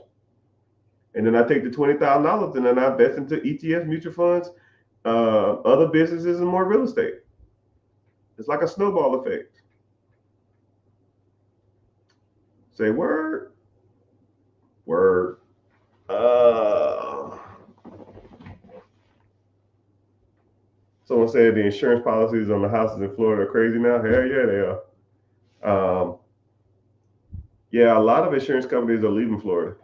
And then I take the $20,000 and then I invest into ETFs, mutual funds, other businesses, and more real estate. It's like a snowball effect. Say word. Word. Someone said the insurance policies on the houses in Florida are crazy now. Hell yeah, they are. Yeah, a lot of insurance companies are leaving Florida.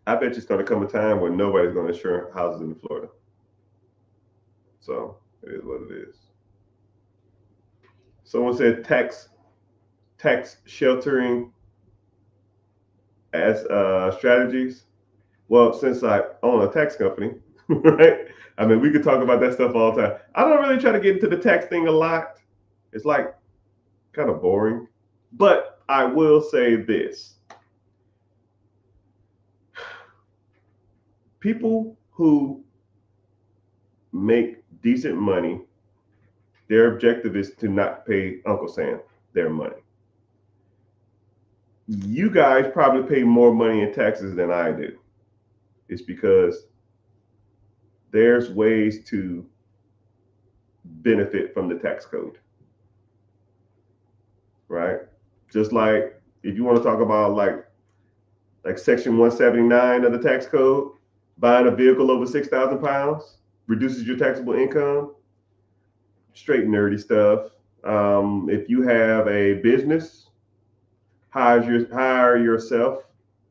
I bet you it's going to come a time when nobody's going to insure houses in Florida. So it is what it is. Someone said tax sheltering as strategies. Well, since I own a tax company, right? I mean, we could talk about that stuff all the time. I don't really try to get into the tax thing a lot. It's like kind of boring. But I will say this. People who make decent money, their objective is to not pay Uncle Sam their money. You guys probably pay more money in taxes than I do. It's because there's ways to benefit from the tax code, right? Just like if you want to talk about like section 179 of the tax code, buying a vehicle over 6,000 pounds reduces your taxable income. Straight nerdy stuff. If you have a business, hire yourself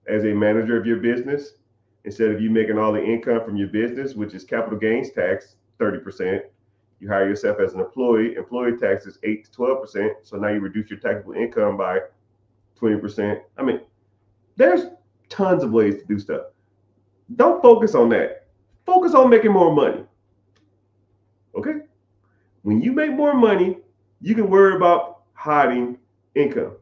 as a manager of your business. Instead of you making all the income from your business, which is capital gains tax, 30%, you hire yourself as an employee. Employee tax is 8 to 12%. So now you reduce your taxable income by 20%. I mean, there's tons of ways to do stuff. Don't focus on that. Focus on making more money. Okay? When you make more money, you can worry about hiding income.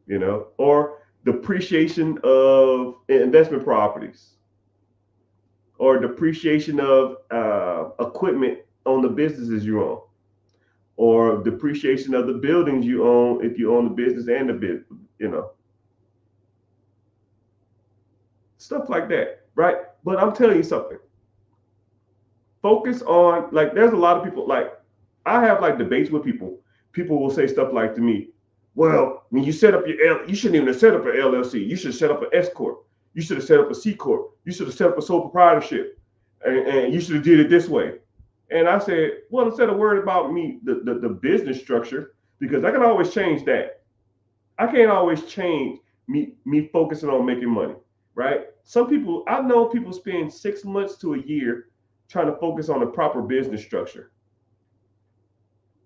You know, or depreciation of investment properties, or depreciation of equipment on the businesses you own, or depreciation of the buildings you own if you own the business and the business, you know, stuff like that, right? But I'm telling you something. Focus on, like, there's a lot of people, like, I have like debates with people. People will say stuff like to me, well, when you set up you shouldn't even have set up an LLC. You should set up an S corp. You should have set up a C corp. You should have set up a sole proprietorship, and you should have did it this way. And I said, well, instead of worrying about me, the business structure, because I can always change that. I can't always change me focusing on making money, right? Some people, I've known people spend 6 months to a year trying to focus on the proper business structure,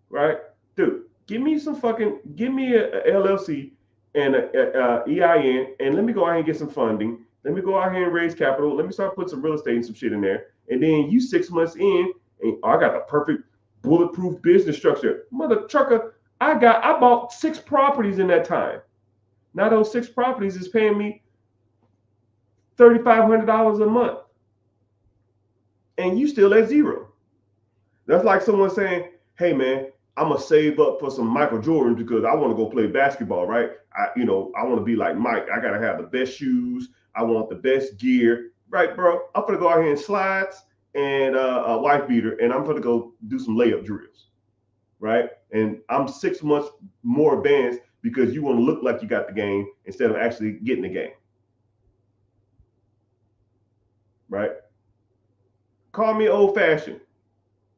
right? Dude, give me a LLC and a EIN, and let me go out here and get some funding. Let me go out here and raise capital. Let me start putting some real estate and some shit in there. And then you 6 months in, and I got the perfect bulletproof business structure. Mother trucker, I bought 6 properties in that time. Now those 6 properties is paying me $3,500 a month. And you still at zero. That's like someone saying, hey man, I'm gonna save up for some Michael Jordan because I want to go play basketball, right? I want to be like Mike. I gotta have the best shoes. I want the best gear, right, bro? I'm gonna go out here in slides and a wife beater, and I'm gonna go do some layup drills, right? And I'm 6 months more advanced because you want to look like you got the game instead of actually getting the game, right? Call me old fashioned.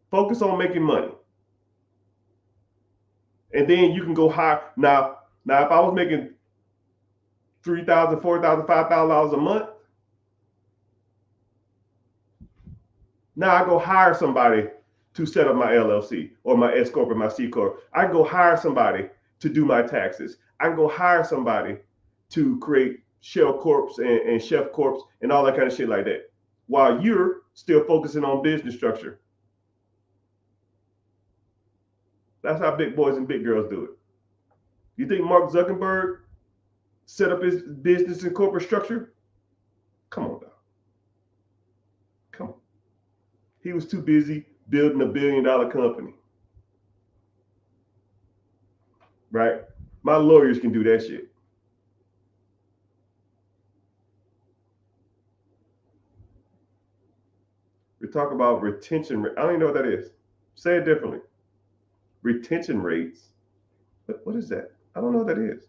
Focus on making money. And then you can go higher. Now, if I was making $3,000, $4,000, $5,000 a month, now I go hire somebody to set up my LLC or my S corp or my C corp. I can go hire somebody to do my taxes. I can go hire somebody to create shell corps and chef corps and all that kind of shit like that, while you're still focusing on business structure. That's how big boys and big girls do it. You think Mark Zuckerberg set up his business and corporate structure? Come on, dog. Come on. He was too busy building $1 billion company. Right? My lawyers can do that shit. We talk about retention rate. I don't even know what that is. Say it differently. Retention rates. What is that? I don't know what that is.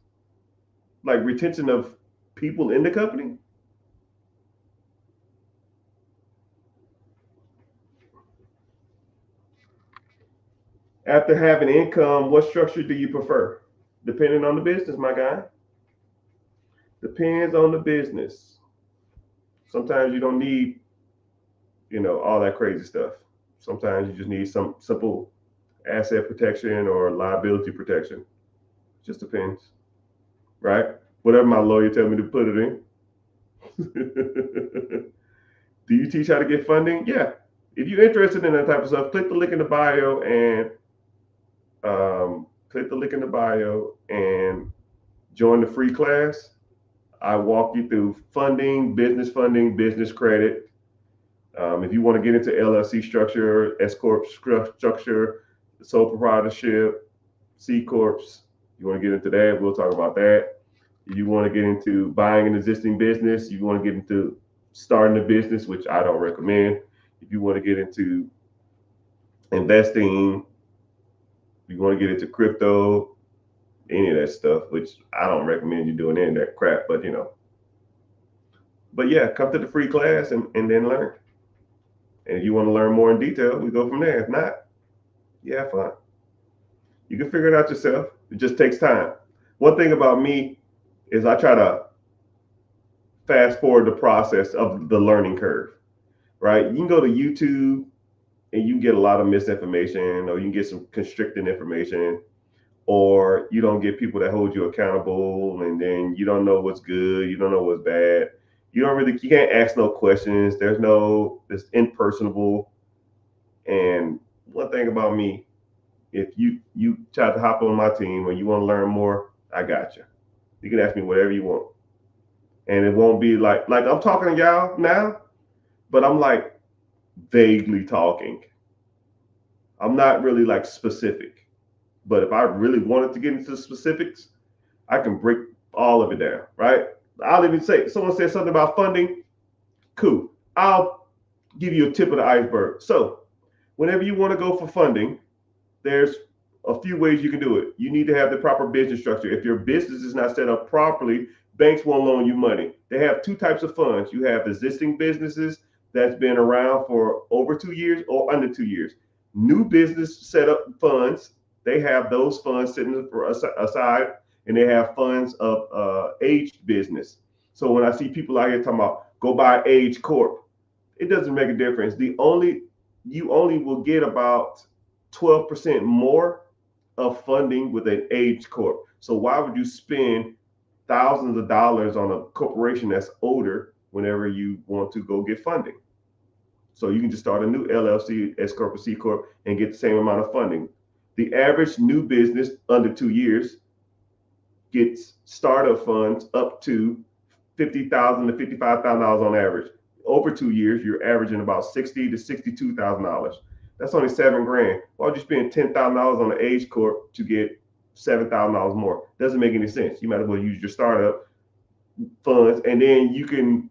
Like retention of people in the company? After having income, what structure do you prefer? Depending on the business, my guy. Depends on the business. Sometimes you don't need, all that crazy stuff. Sometimes you just need some simple asset protection or liability protection. Just depends, right? Whatever my lawyer tell me to put it in. Do you teach how to get funding? Yeah. If you're interested in that type of stuff, click the link in the bio and join the free class. I walk you through funding, business credit. If you want to get into LLC structure, S corp structure, sole proprietorship, C corps, you want to get into that, we'll talk about that. If you want to get into buying an existing business, you want to get into starting a business, which I don't recommend. If you want to get into investing, if you want to get into crypto, any of that stuff, which I don't recommend you doing any of that crap, but yeah, come to the free class and then learn. And if you want to learn more in detail, we go from there. If not, yeah, fine. You can figure it out yourself. It just takes time. One thing about me is I try to fast forward the process of the learning curve, right? You can go to YouTube and you can get a lot of misinformation, or you can get some constricting information, or you don't get people that hold you accountable, and then you don't know what's good, you don't know what's bad. You can't ask no questions. It's impersonable. And one thing about me, if you try to hop on my team or you want to learn more, I got you. You can ask me whatever you want. And it won't be like I'm talking to y'all now, but I'm like vaguely talking. I'm not really like specific. But if I really wanted to get into specifics, I can break all of it down, right? I'll even say, someone said something about funding. Cool. I'll give you a tip of the iceberg. So, whenever you want to go for funding, there's a few ways you can do it. You need to have the proper business structure. If your business is not set up properly, banks won't loan you money. They have two types of funds. You have existing businesses that's been around for over 2 years or under 2 years. New business setup funds, they have those funds sitting aside, and they have funds of aged business. So when I see people out here talking about go buy Age Corp, it doesn't make a difference. You only will get about 12% more of funding with an Age Corp. So why would you spend thousands of dollars on a corporation that's older whenever you want to go get funding? So you can just start a new LLC, S Corp, or C Corp, and get the same amount of funding. The average new business under 2 years gets startup funds up to $50,000 to $55,000 on average. Over 2 years, you're averaging about $60,000 to $62,000. That's only $7,000. Why would you spend $10,000 on an Age Corp to get $7,000 more? Doesn't make any sense. You might as well use your startup funds, and then you can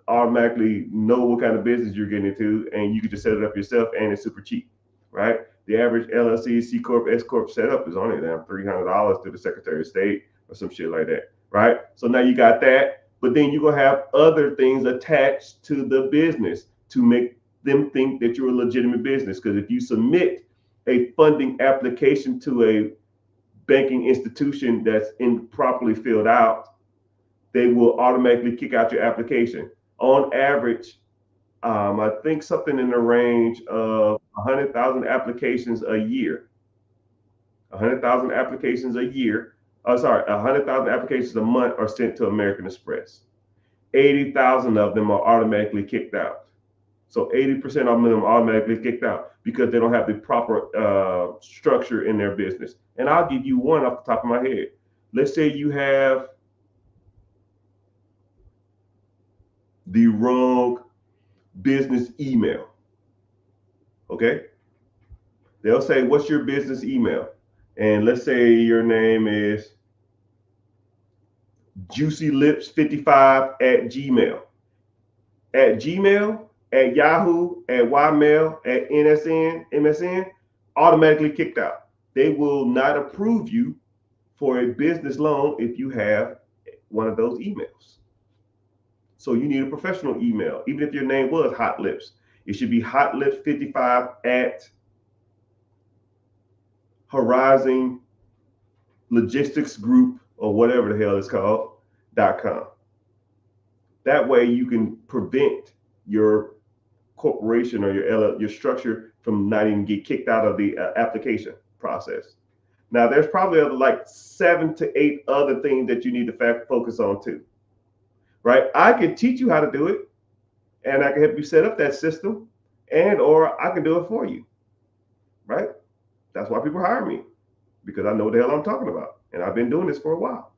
automatically know what kind of business you're getting into, and you can just set it up yourself, and it's super cheap, right? The average LLC, C Corp, S Corp setup is only down $300 through the Secretary of State or some shit like that, right? So now you got that, but then you're gonna have other things attached to the business to make them think that you're a legitimate business. Because if you submit a funding application to a banking institution that's improperly filled out, they will automatically kick out your application. On average, I think something in the range of 100,000 applications a year. 100,000 applications a year. Oh, sorry, 100,000 applications a month are sent to American Express. 80,000 of them are automatically kicked out. So 80% of them are automatically kicked out because they don't have the proper structure in their business. And I'll give you one off the top of my head. Let's say you have the wrong business email. Okay? They'll say, what's your business email? And let's say your name is juicylips55 at Gmail. At Gmail, at Yahoo, at Ymail, at MSN, automatically kicked out. They will not approve you for a business loan if you have one of those emails. So you need a professional email. Even if your name was Hot Lips, it should be hotlips55 at Horizon Logistics Group or whatever the hell it's called .com. That way you can prevent your corporation or your structure from not even get kicked out of the application process. Now, there's probably like 7 to 8 other things that you need to focus on too, right? I can teach you how to do it, and I can help you set up that system, and or I can do it for you, right? That's why people hire me, because I know what the hell I'm talking about, and I've been doing this for a while.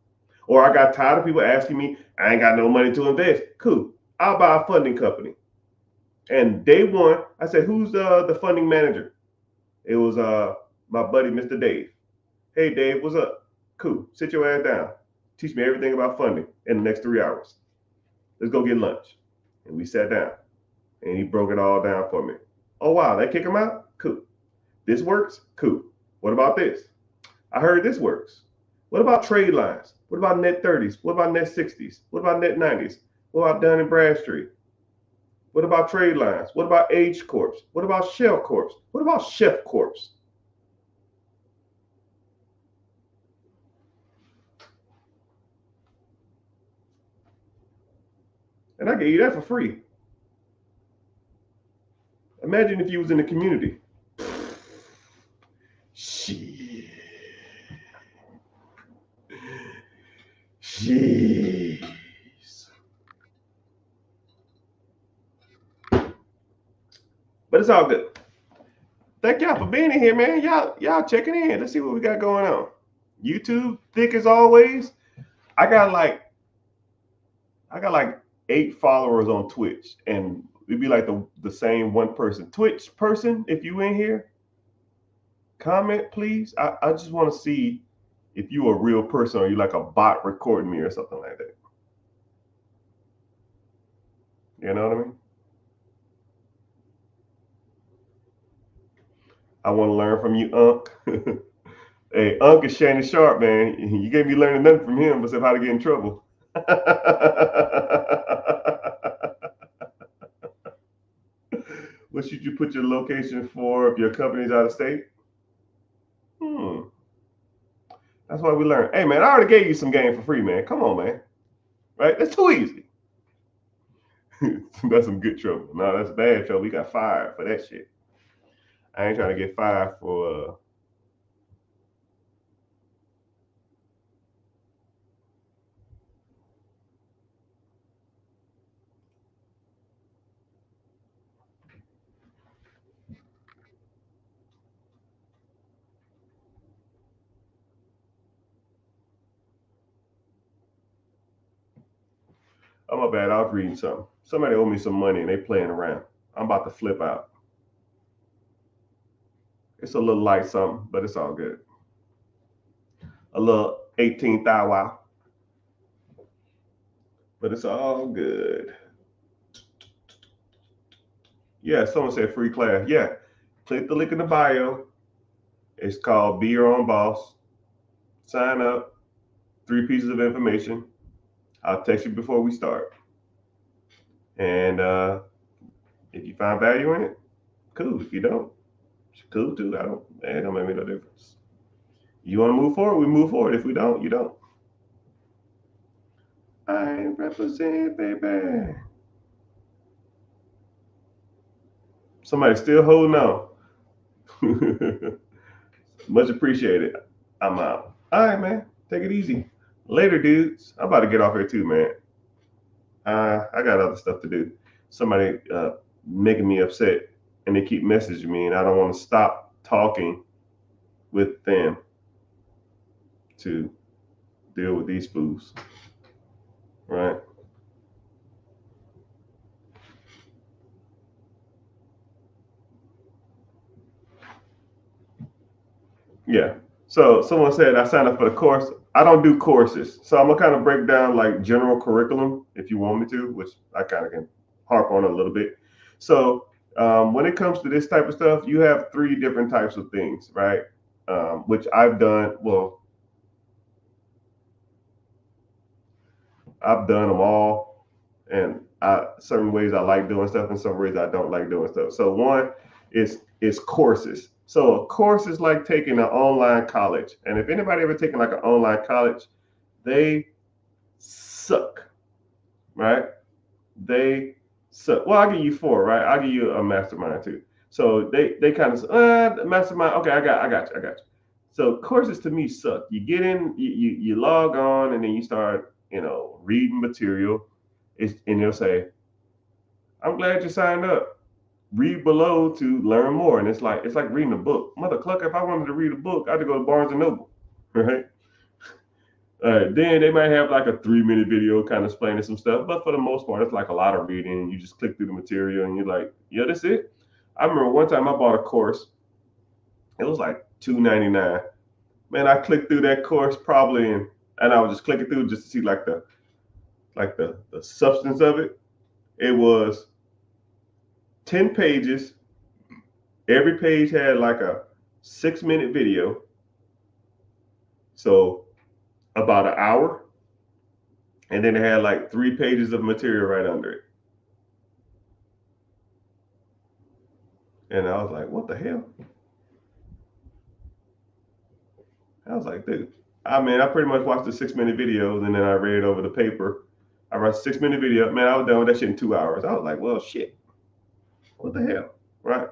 Or I got tired of people asking me, I ain't got no money to invest. Cool, I'll buy a funding company. And day one, I said, who's the funding manager? It was my buddy, Mr. Dave. Hey, Dave, what's up? Cool. Sit your ass down. Teach me everything about funding in the next 3 hours. Let's go get lunch. And we sat down, and he broke it all down for me. Oh, wow, they kick him out? Cool. This works? Cool. What about this? I heard this works. What about trade lines? What about net 30s? What about net 60s? What about net 90s? What about Dun and Bradstreet? What about trade lines? What about age corps? What about shell corps? What about chef corps? And I gave you that for free. Imagine if you was in the community. Shit. Jeez. But it's all good. Thank y'all for being in here, man. Y'all checking in. Let's see what we got going on. YouTube, thick as always. I got like 8 followers on Twitch, and it'd be like the same one person. Twitch person, if you in here, comment please. I just want to see if you a real person or you like a bot recording me or something like that. You know what I mean? I want to learn from you, Unc. Hey, Unc is Shannon Sharp, man. You gave me learning nothing from him except how to get in trouble. What should you put your location for if your company's out of state? That's why we learn. Hey, man, I already gave you some game for free, man. Come on, man. Right? That's too easy. That's some good trouble. No, that's bad trouble. We got fired for that shit. I ain't trying to get fired for oh, my bad. I was reading something. Somebody owed me some money and they playing around. I'm about to flip out. It's a little light something, but it's all good. A little 18 thou wow. But it's all good. Yeah, someone said free class. Yeah. Click the link in the bio. It's called Be Your Own Boss. Sign up. 3 pieces of information. I'll text you before we start. And if you find value in it, cool. If you don't, it's cool too. It don't make me no difference. You want to move forward, we move forward. If we don't, you don't. I represent, baby. Somebody still holding on. Much appreciated. I'm out. All right, man. Take it easy. Later, dudes. I'm about to get off here too, man. I got other stuff to do. Somebody making me upset, and they keep messaging me, and I don't want to stop talking with them to deal with these fools, right? Yeah. So someone said I signed up for the course. I don't do courses, so I'm gonna kind of break down like general curriculum if you want me to, which I kind of can harp on a little bit. So when it comes to this type of stuff, you have three different types of things, right? Which I've done. Well, I've done them all, and certain ways I like doing stuff, and some ways I don't like doing stuff. So one is courses. So a course is like taking an online college, and if anybody ever taken like an online college, they suck, right? They suck. Well, I'll give you four, right? I'll give you a mastermind too. So they kind of mastermind. Okay, I got you. So courses to me suck. You get in, you log on, and then you start, reading material. And they'll say, "I'm glad you signed up. Read below to learn more." And it's like reading a book. Mother clucker, if I wanted to read a book, I had to go to Barnes and Noble, right? Then they might have like a 3-minute video kind of explaining some stuff, but for the most part, it's like a lot of reading. You just click through the material and you're like, yeah, that's it. I remember one time I bought a course. It was like $2.99. Man, I clicked through that course probably and I was just clicking through just to see like the substance of it. It was 10 pages. Every page had like a 6-minute video. So about an hour. And then it had like 3 pages of material right under it. And I was like, what the hell? I was like, dude. I pretty much watched the 6-minute videos and then I read over the paper. I watched a 6-minute video. Man, I was done with that shit in 2 hours. I was like, well, shit. What the hell? Right?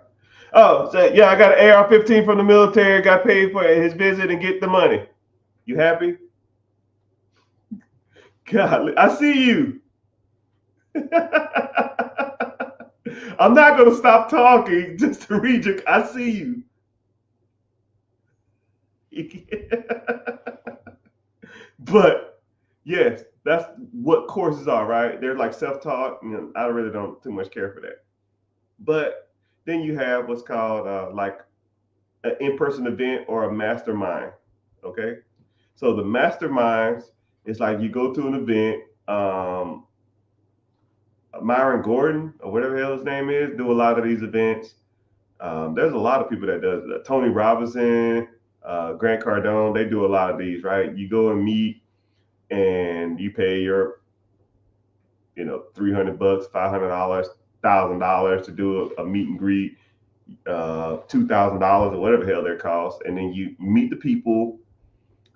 Oh, so yeah, I got an AR-15 from the military. Got paid for his visit and get the money. You happy? God, I see you. I'm not gonna stop talking just to read your. I see you. But yes, that's what courses are, right? They're like self-taught. I really don't too much care for that. But then you have what's called like an in-person event or a mastermind. Okay, so the masterminds is like you go to an event. Myron Gordon or whatever the hell his name is do a lot of these events. There's a lot of people that does it. Tony Robinson, Grant Cardone, they do a lot of these, right? You go and meet and you pay your, $300, $500, $1,000 to do a meet and greet, $2,000 or whatever the hell their cost, and then you meet the people.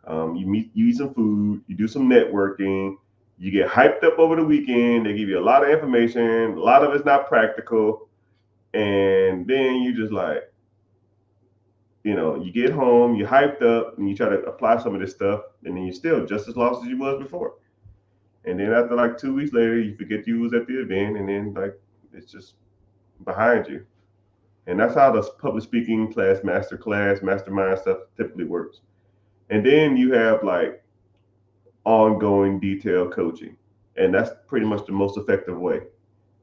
You eat some food, you do some networking, you get hyped up over the weekend. They give you a lot of information. A lot of it's not practical, and then you just like, you get home, you hyped up, and you try to apply some of this stuff, and then you're still just as lost as you was before. And then after like 2 weeks later, you forget you was at the event, and then like it's just behind you. And that's how the public speaking class, mastermind stuff typically works. And then you have like ongoing detailed coaching. And that's pretty much the most effective way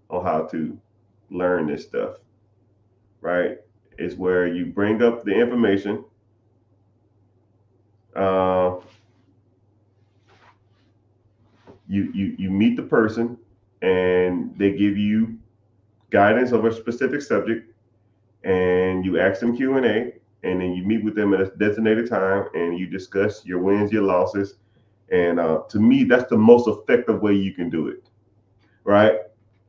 on how to learn this stuff, right? Is where you bring up the information. Uh, you meet the person and they give you guidance over a specific subject, and you ask them Q&A, and then you meet with them at a designated time and you discuss your wins, your losses. And to me, that's the most effective way you can do it, right?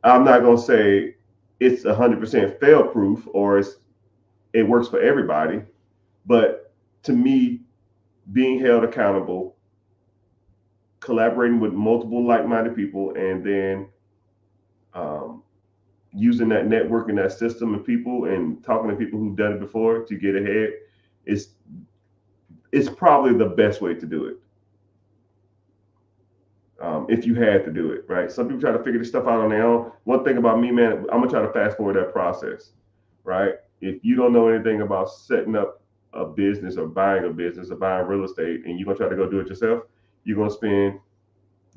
I'm not going to say it's 100% fail proof or it works for everybody, but to me, being held accountable, collaborating with multiple like-minded people, and then um, using that network and that system of people and talking to people who've done it before to get ahead is probably the best way to do it. If you had to do it, right? Some people try to figure this stuff out on their own. One thing about me, man, I'm gonna try to fast forward that process, right? If you don't know anything about setting up a business or buying real estate, and you're gonna try to go do it yourself, you're gonna spend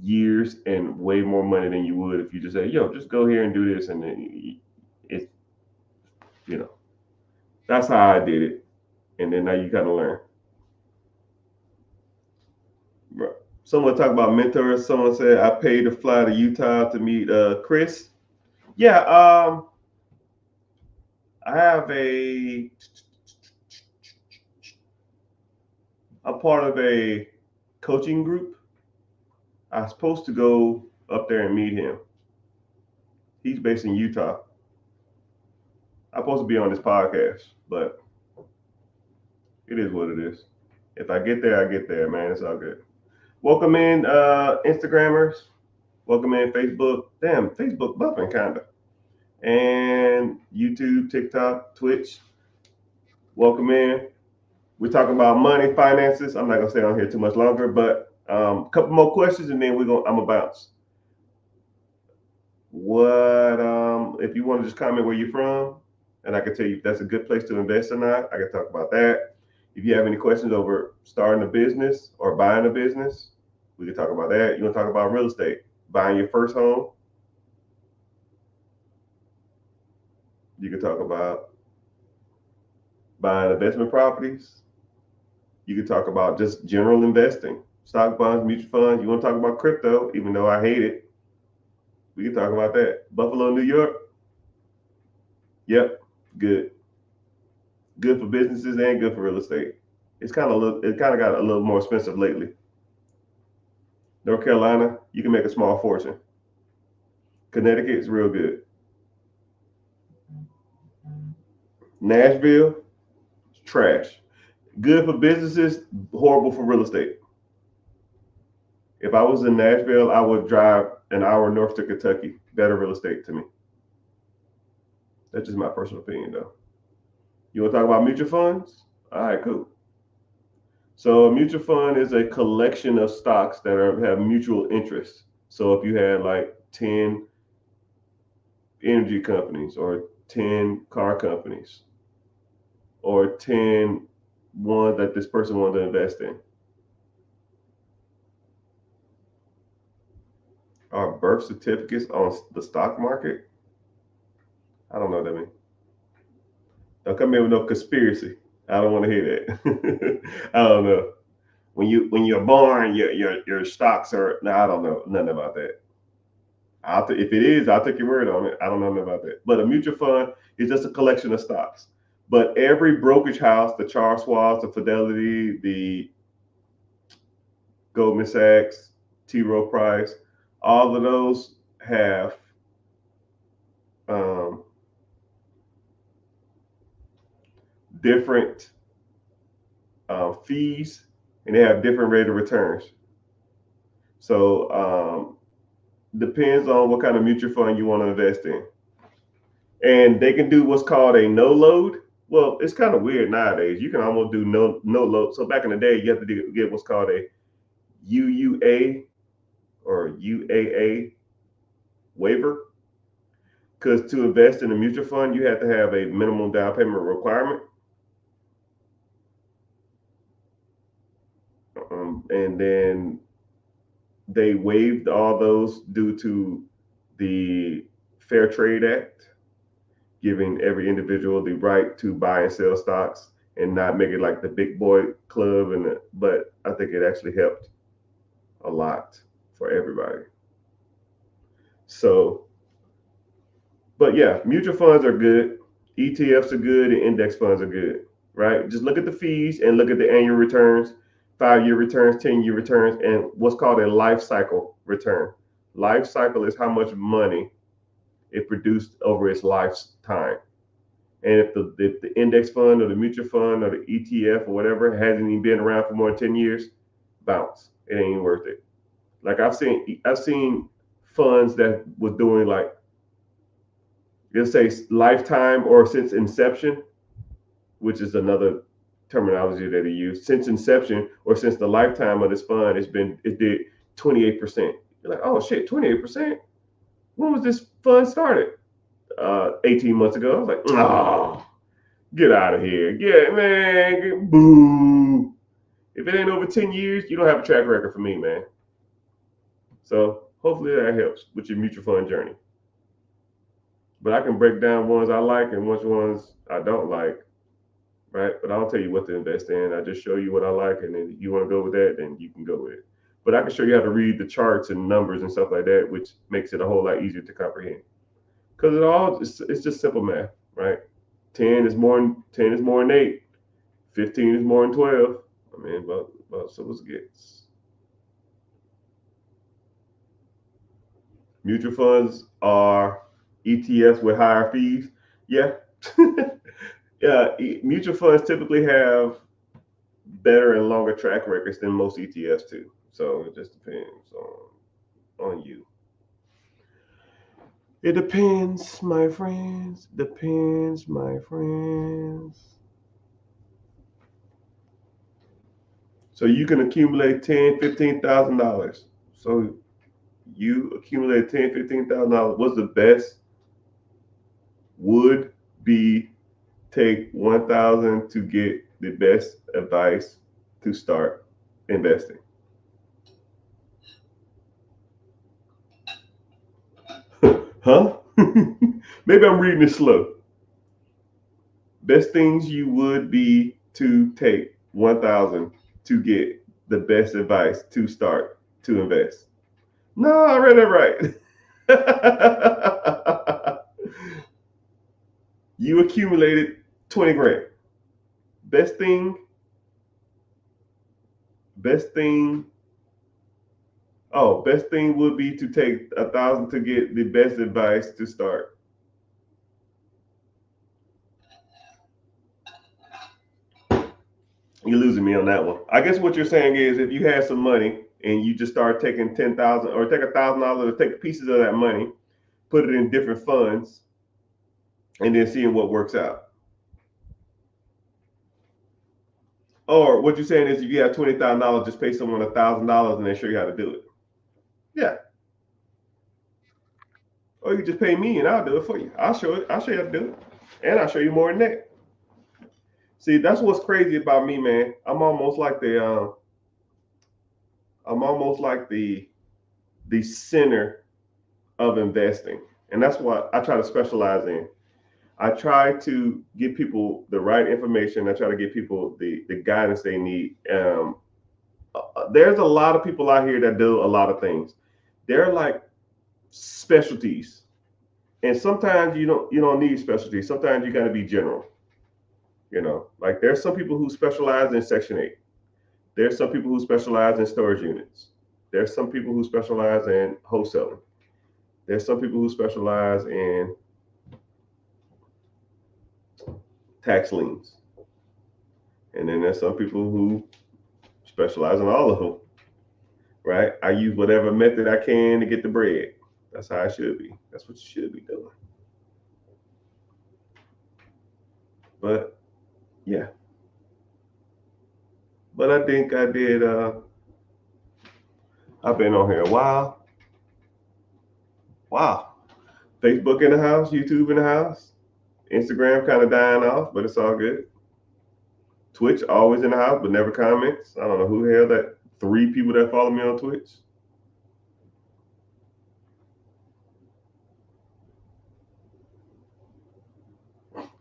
years and way more money than you would if you just say, "Yo, just go here and do this," and then it's you know that's how I did it, and then now you kind of learn. Right. Someone talk about mentors. Someone said I paid to fly to Utah to meet Chris. Yeah, I have a part of a coaching group. I was supposed to go up there and meet him. He's based in Utah. I'm supposed to be on this podcast, but it is what it is. If I get there, I get there, man. It's all good. Welcome in, Instagrammers. Welcome in, Facebook. Damn, Facebook bumping kinda. And YouTube, TikTok, Twitch. Welcome in. We're talking about money, finances. I'm not gonna stay on here too much longer, but a couple more questions, and then I'm gonna bounce. What if you want to just comment where you're from, and I can tell you if that's a good place to invest or not. I can talk about that. If you have any questions over starting a business or buying a business, we can talk about that. You want to talk about real estate, buying your first home. You can talk about buying investment properties. You can talk about just general investing, stock bonds, mutual funds. You want to talk about crypto, even though I hate it. We can talk about that. Buffalo, New York. Yep, good. Good for businesses and good for real estate. It kind of got a little more expensive lately. North Carolina, you can make a small fortune. Connecticut is real good. Nashville, trash. Good for businesses, horrible for real estate. If I was in Nashville, I would drive an hour north to Kentucky. Better real estate to me. That's just my personal opinion, though. You want to talk about mutual funds? All right, cool. So a mutual fund is a collection of stocks that have mutual interests. So if you had like 10 energy companies or 10 car companies or 10 ones that this person wanted to invest in. Are birth certificates on the stock market? I don't know what that means. Don't come in with no conspiracy. I don't want to hear that. I don't know. When you're born, your stocks are. No, I don't know nothing about that. If it is, I'll take your word on it. I don't know nothing about that. But a mutual fund is just a collection of stocks. But every brokerage house, the Charles Schwab, the Fidelity, the Goldman Sachs, T. Rowe Price, all of those have um, different fees, and they have different rate of returns. So depends on what kind of mutual fund you want to invest in, and they can do what's called a no load. Well, it's kind of weird nowadays. You can almost do no load. So back in the day, you have to get what's called a UUA or UAA waiver, because to invest in a mutual fund, you have to have a minimum down payment requirement. And then they waived all those due to the Fair Trade Act, giving every individual the right to buy and sell stocks and not make it like the big boy club. But I think it actually helped a lot for everybody. So, but yeah, mutual funds are good. ETFs are good and index funds are good, right? Just look at the fees and look at the annual returns, 5-year returns, 10-year returns, and what's called a life cycle return. Life cycle is how much money it produced over its lifetime. And if the index fund or the mutual fund or the ETF or whatever hasn't even been around for more than 10 years, bounce. It ain't even worth it. Like I've seen funds that was doing like, let's say, lifetime or since inception, which is another terminology that he used. Since inception or since the lifetime of this fund, it did 28%. You're like, oh shit, 28%. When was this fund started? 18 months ago. I was like, oh, get out of here. Yeah, man. Boo. If it ain't over 10 years, you don't have a track record for me, man. So hopefully that helps with your mutual fund journey. But I can break down ones I like and which ones I don't like, right? But I don't tell you what to invest in. I just show you what I like, and then if you want to go with that, then you can go with it. But I can show you how to read the charts and numbers and stuff like that, which makes it a whole lot easier to comprehend. Because it's just simple math, right? 10 is more than 8. 15 is more than 12. I mean, about so what's gets. Mutual funds are ETFs with higher fees. Yeah. Yeah, mutual funds typically have better and longer track records than most ETFs too. So it just depends on you. It depends, my friends. Depends, my friends. So you can accumulate $10,000, $15,000. So you accumulate $10,000, $15,000. What's the best would be take 1,000 to get the best advice to start investing. Huh? Maybe I'm reading it slow. Best things you would be to take 1,000 to get the best advice to start to invest. No, I read it right. You accumulated 20 grand. Best thing, best thing, best thing would be to take 1,000 to get the best advice to start. You're losing me on that one. I guess what you're saying is if you had some money and you just start taking 10,000 or take $1,000 to take pieces of that money, put it in different funds, and then seeing what works out. Or what you're saying is if you have $20,000, just pay someone $1,000 and they show you how to do it. Yeah. Or you just pay me and I'll do it for you. I'll show it. I'll show you how to do it, and I'll show you more than that. See, that's what's crazy about me, man. I'm almost like the center of investing, and that's what I try to specialize in. I try to give people the right information. I try to give people the guidance they need. There's a lot of people out here that do a lot of things. They're like specialties, and sometimes you don't need specialties. Sometimes you got to be general. Like there's some people who specialize in Section 8. There's some people who specialize in storage units. There's some people who specialize in wholesaling. There's some people who specialize in tax liens. And then there's some people who specialize in all of them, right? I use whatever method I can to get the bread. That's how it should be. That's what you should be doing. But yeah. But I think I did I've been on here a while. Wow. Facebook in the house, YouTube in the house, Instagram kind of dying off, but it's all good. Twitch always in the house, but never comments. I don't know who the hell that 3 people that follow me on Twitch.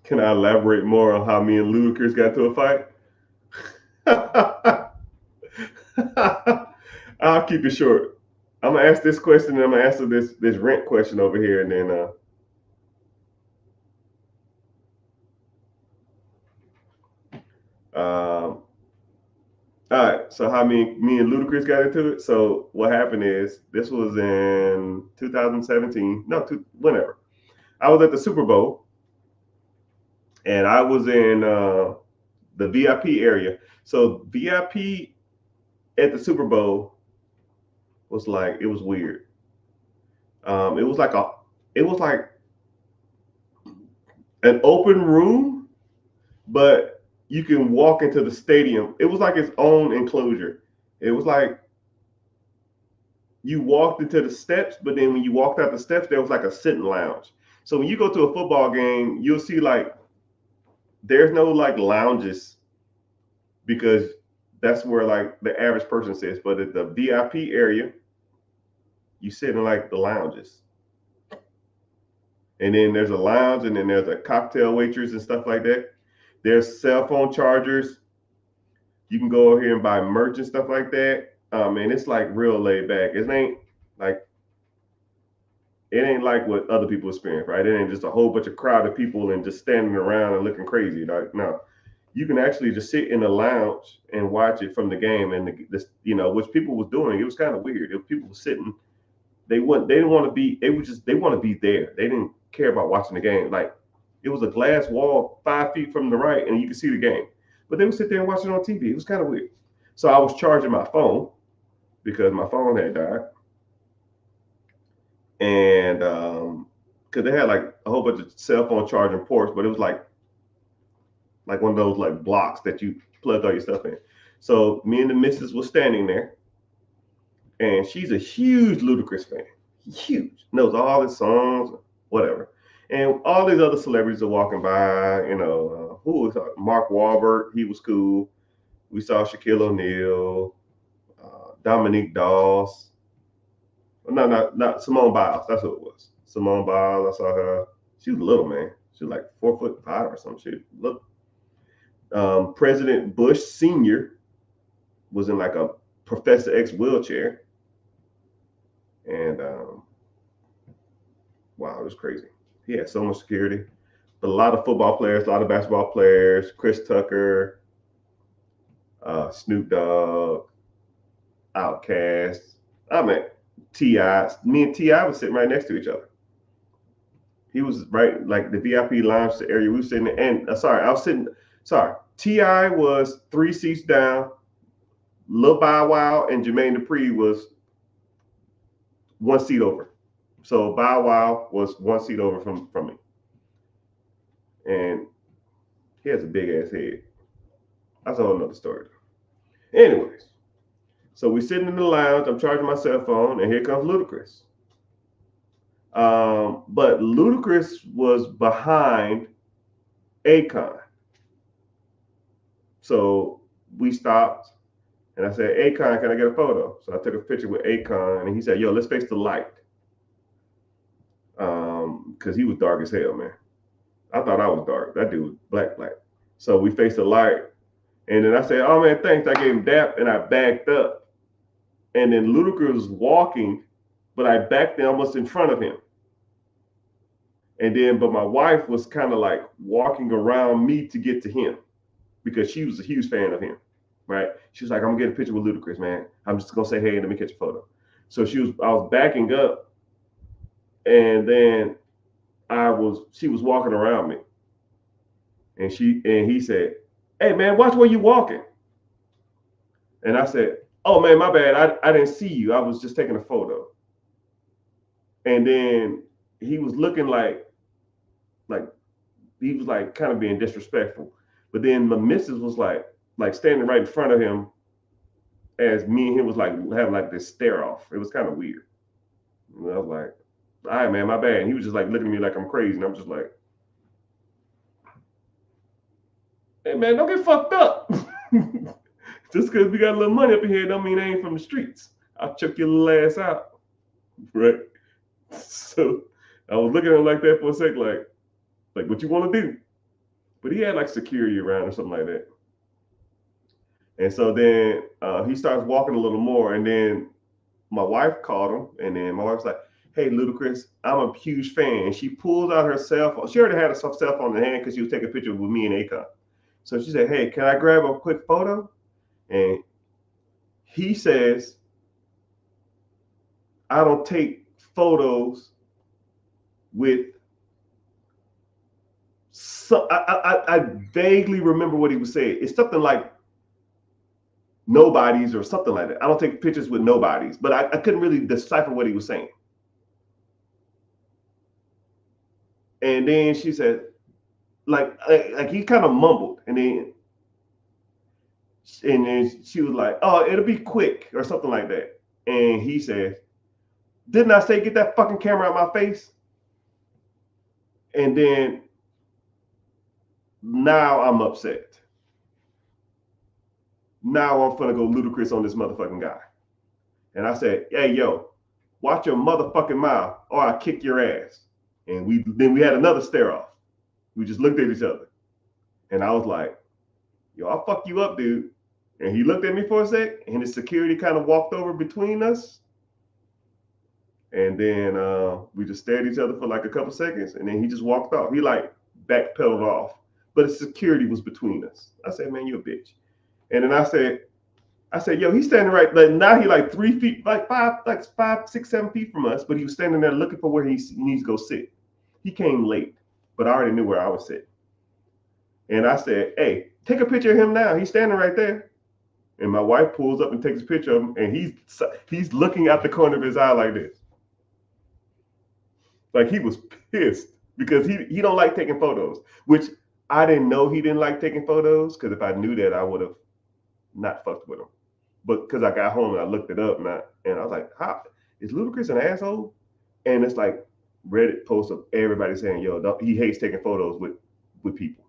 Can I elaborate more on how me and Ludacris got to a fight? I'll keep it short. I'm gonna ask this question and I'm gonna answer this rent question over here, and then all right. So how me and Ludacris got into it? So what happened is this was in 2017. No, whenever I was at the Super Bowl, and I was in the VIP area. So VIP at the Super Bowl was like, it was weird. It was like an open room, but you can walk into the stadium. It was like its own enclosure. It was like you walked into the steps, but then when you walked out the steps, there was like a sitting lounge. So when you go to a football game, you'll see like there's no like lounges because that's where like the average person sits. But at the VIP area, you sit in like the lounges. And then there's a lounge, and then there's a cocktail waitress and stuff like that. There's cell phone chargers. You can go over here and buy merch and stuff like that. And it's like real laid back. Like it ain't like what other people experience, right? It ain't just a whole bunch of crowded people and just standing around and looking crazy. Like no, you can actually just sit in the lounge and watch it from the game. And which people was doing. It was kind of weird. If people were sitting, they didn't want to be. They want to be there. They didn't care about watching the game. Like it was a glass wall 5 feet from the right, and you could see the game. But they would sit there and watch it on TV. It was kind of weird. So I was charging my phone because my phone had died, and because they had like a whole bunch of cell phone charging ports, but it was like one of those like blocks that you plug all your stuff in. So me and the missus was standing there, and she's a huge Ludacris fan, huge, knows all his songs, whatever. And all these other celebrities are walking by. Who was Mark Wahlberg? He was cool. We saw Shaquille O'Neal, Dominique Dawes. No, not Simone Biles. That's who it was. Simone Biles. I saw her. She was little, man. She was like 4'5" or some shit. Look, President Bush Senior was in like a Professor X wheelchair, and wow, it was crazy. He had so much security, but a lot of football players, a lot of basketball players, Chris Tucker, Snoop Dogg, Outkast. I mean, T.I. Me and T.I. was sitting right next to each other. He was right, like the VIP lounge area we were sitting in. And I was sitting, sorry, T.I. was 3 seats down. Lil Bow Wow and Jermaine Dupri was 1 seat over. So Bow Wow was 1 seat over from me. And he has a big ass head. That's a whole nother story. Anyways, so we sitting in the lounge. I'm charging my cell phone, and here comes Ludacris. But Ludacris was behind Akon. So we stopped, and I said, Akon, can I get a photo? So I took a picture with Akon, and he said, yo, let's face the light. Because he was dark as hell, man. I thought I was dark. That dude was black. So we faced the light, and then I said, oh, man, thanks. I gave him dap, and I backed up. And then Ludacris was walking, but I backed almost in front of him. And then, but my wife was kind of like walking around me to get to him because she was a huge fan of him, right? She was like, I'm gonna get a picture with Ludacris, man. I'm just gonna say, hey, let me catch a photo. So I was backing up, and then she was walking around me, and he said, hey, man, watch where you walking. And I said, oh, man, my bad. I didn't see you. I was just taking a photo. And then he was looking like he was like kind of being disrespectful. But then my missus was like standing right in front of him as me and him was like having like this stare off. It was kind of weird. And I was like, all right, man, my bad. And he was just like looking at me like I'm crazy. And I'm just like, hey, man, don't get fucked up. Just because we got a little money up in here don't mean I ain't from the streets. I'll check your little ass out. Right? So I was looking at him like that for a sec, like what you want to do? But he had like security around or something like that. And so then he starts walking a little more, and then my wife called him, and then my wife's like, hey, Ludacris, I'm a huge fan. And she pulls out her cell phone. She already had a cell phone in her hand because she was taking a picture with me and Akon. So she said, hey, can I grab a quick photo? And he says, I don't take photos with So I vaguely remember what he was saying. It's something like nobodies or something like that. I don't take pictures with nobodies, but I couldn't really decipher what he was saying. And then she said, like he kind of mumbled, and then she was like, "Oh, it'll be quick" or something like that. And he said, "Didn't I say get that fucking camera out my face?" And then now I'm upset. Now I'm gonna go ludicrous on this motherfucking guy. And I said, "Hey, yo, watch your motherfucking mouth, or I kick your ass." And we had another stare off. We just looked at each other, and I was like, "Yo, I'll fuck you up, dude." And he looked at me for a sec, and his security kind of walked over between us. And then we just stared at each other for like a couple seconds, and then he just walked off. He like backpedaled off, but his security was between us. I said, "Man, you a bitch." And then I said, "Yo, he's standing right." Like now he like 3 feet, like five, 6, 7 feet from us, but he was standing there looking for where he needs to go sit. He came late, but I already knew where I was sitting. And I said, "Hey, take a picture of him now. He's standing right there." And my wife pulls up and takes a picture of him, and he's looking out the corner of his eye like this. Like he was pissed because he don't like taking photos, which I didn't know he didn't like taking photos, because if I knew that, I would have not fucked with him. But because I got home and I looked it up, and I was like, "How is Ludacris an asshole?" And it's like Reddit posts of everybody saying, "Yo, he hates taking photos with people."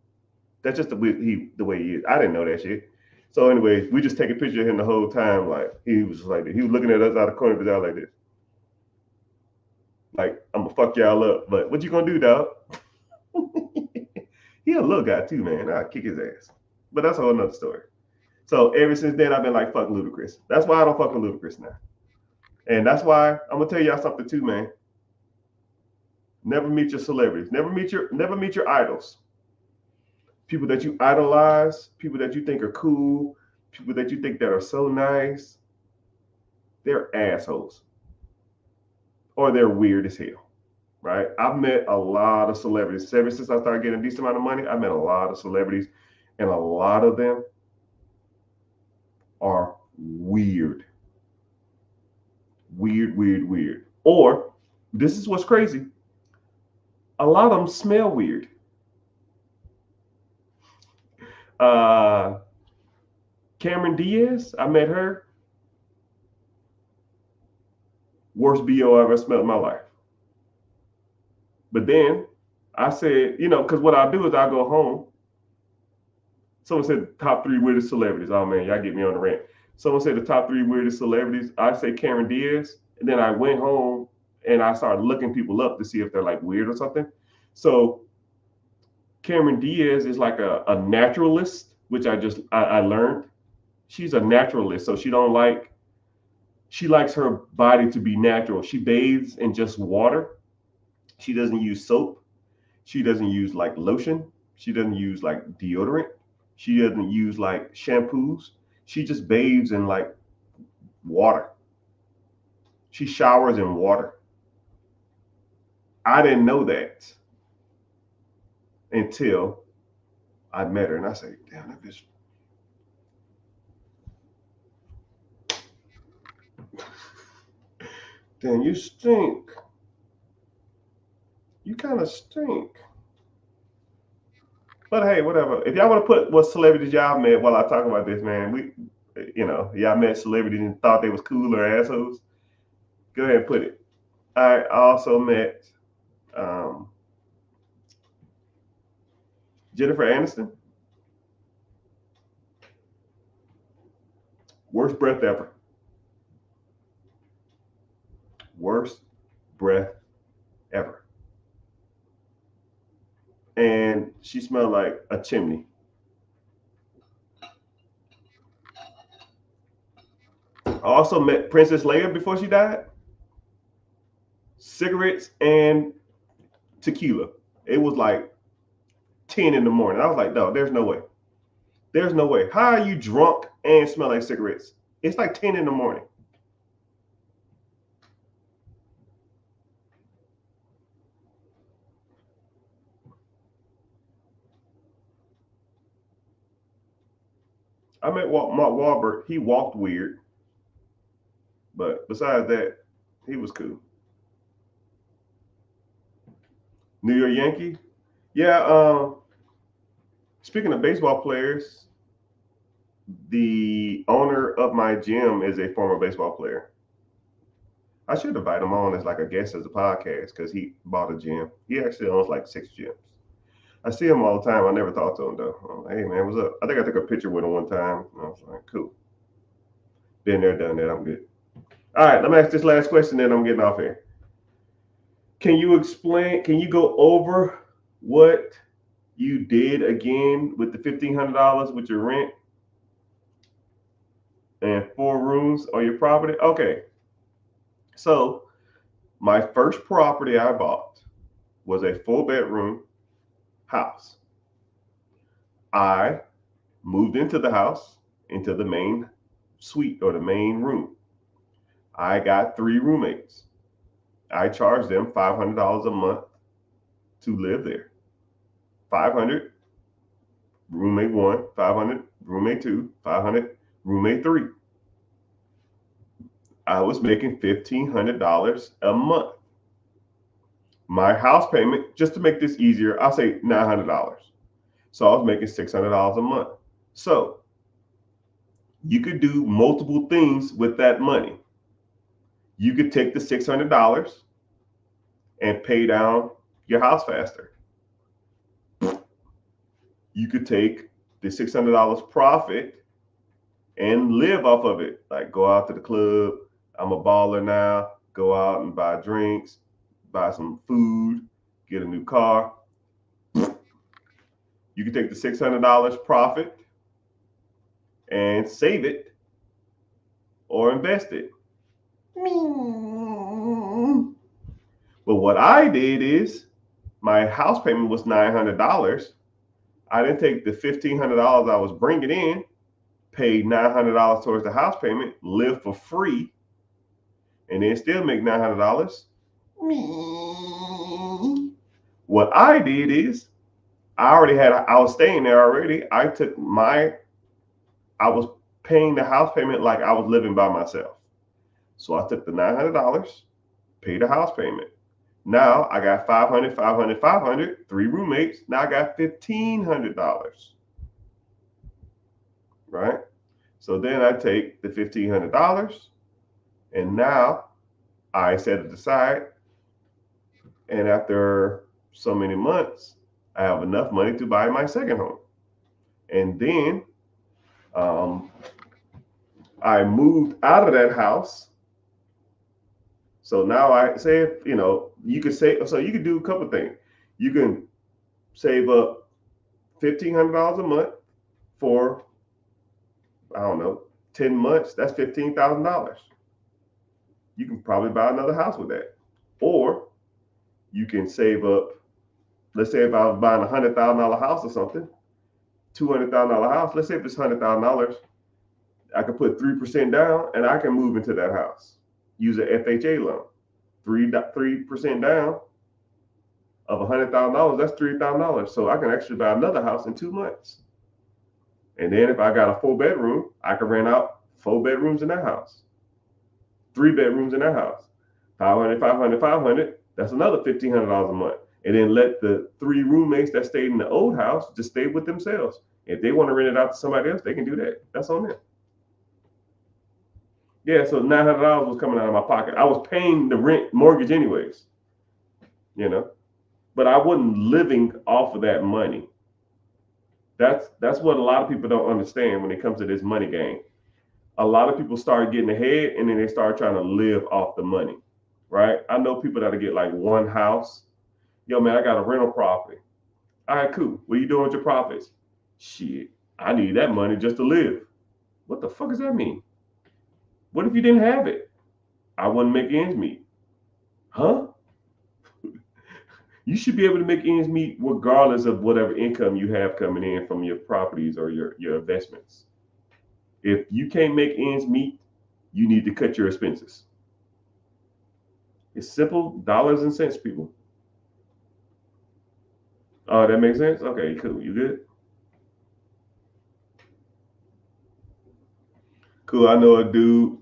That's just the way he is. I didn't know that shit. So, anyways, we just take a picture of him the whole time. Like he was just like this. He was looking at us out of the corner of his eye like this. Like, "I'm gonna fuck y'all up, but what you gonna do, dog?" He a little guy too, man. I'll kick his ass. But that's a whole nother story. So ever since then, I've been like, fuck Ludacris. That's why I don't fuck with Ludacris now. And that's why I'm gonna tell y'all something too, man. Never meet your celebrities. Never meet your idols. People that you idolize, people that you think are cool, people that you think that are so nice. They're assholes. Or they're weird as hell. Right? I've met a lot of celebrities. Ever since I started getting a decent amount of money, I met a lot of celebrities, and a lot of them are weird. Weird, weird, weird. Or this is what's crazy. A lot of them smell weird. Uh, Cameron Diaz, I met her. Worst BO I ever smelled in my life. But then I said, because what I'll do is I'll go home. Someone said top 3 weirdest celebrities. Oh man, y'all get me on the rant. Someone said the top 3 weirdest celebrities. I say Cameron Diaz. And then I went home and I started looking people up to see if they're like weird or something. So Cameron Diaz is like a naturalist, which I learned. She's a naturalist, so she likes her body to be natural. She bathes in just water. She doesn't use soap. She doesn't use like lotion. She doesn't use like deodorant. She doesn't use like shampoos. She just bathes in like water. She showers in water. I didn't know that until I met her, and I said, "Damn, that bitch." Damn, you stink. You kind of stink. But hey, whatever. If y'all want to put what celebrities y'all met while I talk about this, man, y'all met celebrities and thought they was cool or assholes. Go ahead and put it. I also met um, Jennifer Aniston. Worst breath ever. Worst breath ever. And she smelled like a chimney. I also met Princess Leia before she died. Cigarettes and tequila. It was like 10 in the morning. I was like, no, there's no way. There's no way. How are you drunk and smell like cigarettes? It's like 10 in the morning. I met Mark Wahlberg. He walked weird, but besides that, he was cool. New York Yankee. Yeah. Speaking of baseball players, the owner of my gym is a former baseball player. I should invite him on as like a guest as a podcast because he bought a gym. He actually owns like 6 gyms. I see him all the time. I never talked to him though. I'm like, hey man, what's up? I think I took a picture with him one time. And I was like, cool. Been there, done that. I'm good. All right, let me ask this last question, then I'm getting off here. Can you explain? Can you go over what you did again with the $1,500 with your rent and 4 rooms on your property? Okay, so my first property I bought was a 4 bedroom house. I moved into the house, into the main suite or the main room. I got 3 roommates. I charged them $500 a month to live there. 500, roommate 1, 500, roommate 2, 500, roommate 3. I was making $1,500 a month. My house payment, just to make this easier, I'll say $900. So I was making $600 a month. So you could do multiple things with that money. You could take the $600 and pay down your house faster. You could take the $600 profit and live off of it. Like go out to the club. I'm a baller now. Go out and buy drinks, buy some food, get a new car. You can take the $600 profit and save it or invest it. But what I did is my house payment was $900. I didn't take the $1,500 I was bringing in, paid $900 towards the house payment, live for free, and then still make $900. What I did is I was staying there already. I was paying the house payment like I was living by myself. So I took the $900, paid the house payment. Now I got 500, 500, 500, 3 roommates. Now I got $1,500. Right? So then I take the $1,500 and now I set it aside. And after so many months, I have enough money to buy my second home. And then I moved out of that house. So now I say, you could say, so you could do a couple things. You can save up $1,500 a month for, I don't know, 10 months. That's $15,000. You can probably buy another house with that. Or you can save up, let's say if I was buying $100,000 house or something, $200,000 house, let's say if it's $100,000, I could put 3% down and I can move into that house. Use an FHA loan. 3% down of $100,000, that's $3,000. So I can actually buy another house in 2 months. And then if I got a 4-bedroom, I can rent out 4 bedrooms in that house, 3 bedrooms in that house. 500, 500, 500, that's another $1,500 a month. And then let the 3 roommates that stayed in the old house just stay with themselves. If they want to rent it out to somebody else, they can do that. That's on them. Yeah, so $900 was coming out of my pocket. I was paying the rent mortgage anyways, but I wasn't living off of that money. That's what a lot of people don't understand when it comes to this money game. A lot of people start getting ahead and then they start trying to live off the money, right? I know people that'll get like one house. Yo, man, I got a rental property. All right, cool. What are you doing with your profits? Shit, I need that money just to live. What the fuck does that mean? What if you didn't have it? I wouldn't make ends meet. Huh? You should be able to make ends meet regardless of whatever income you have coming in from your properties or your investments. If you can't make ends meet, you need to cut your expenses. It's simple, dollars and cents, people. Oh, that makes sense? Okay, cool. You good? cool. I know a dude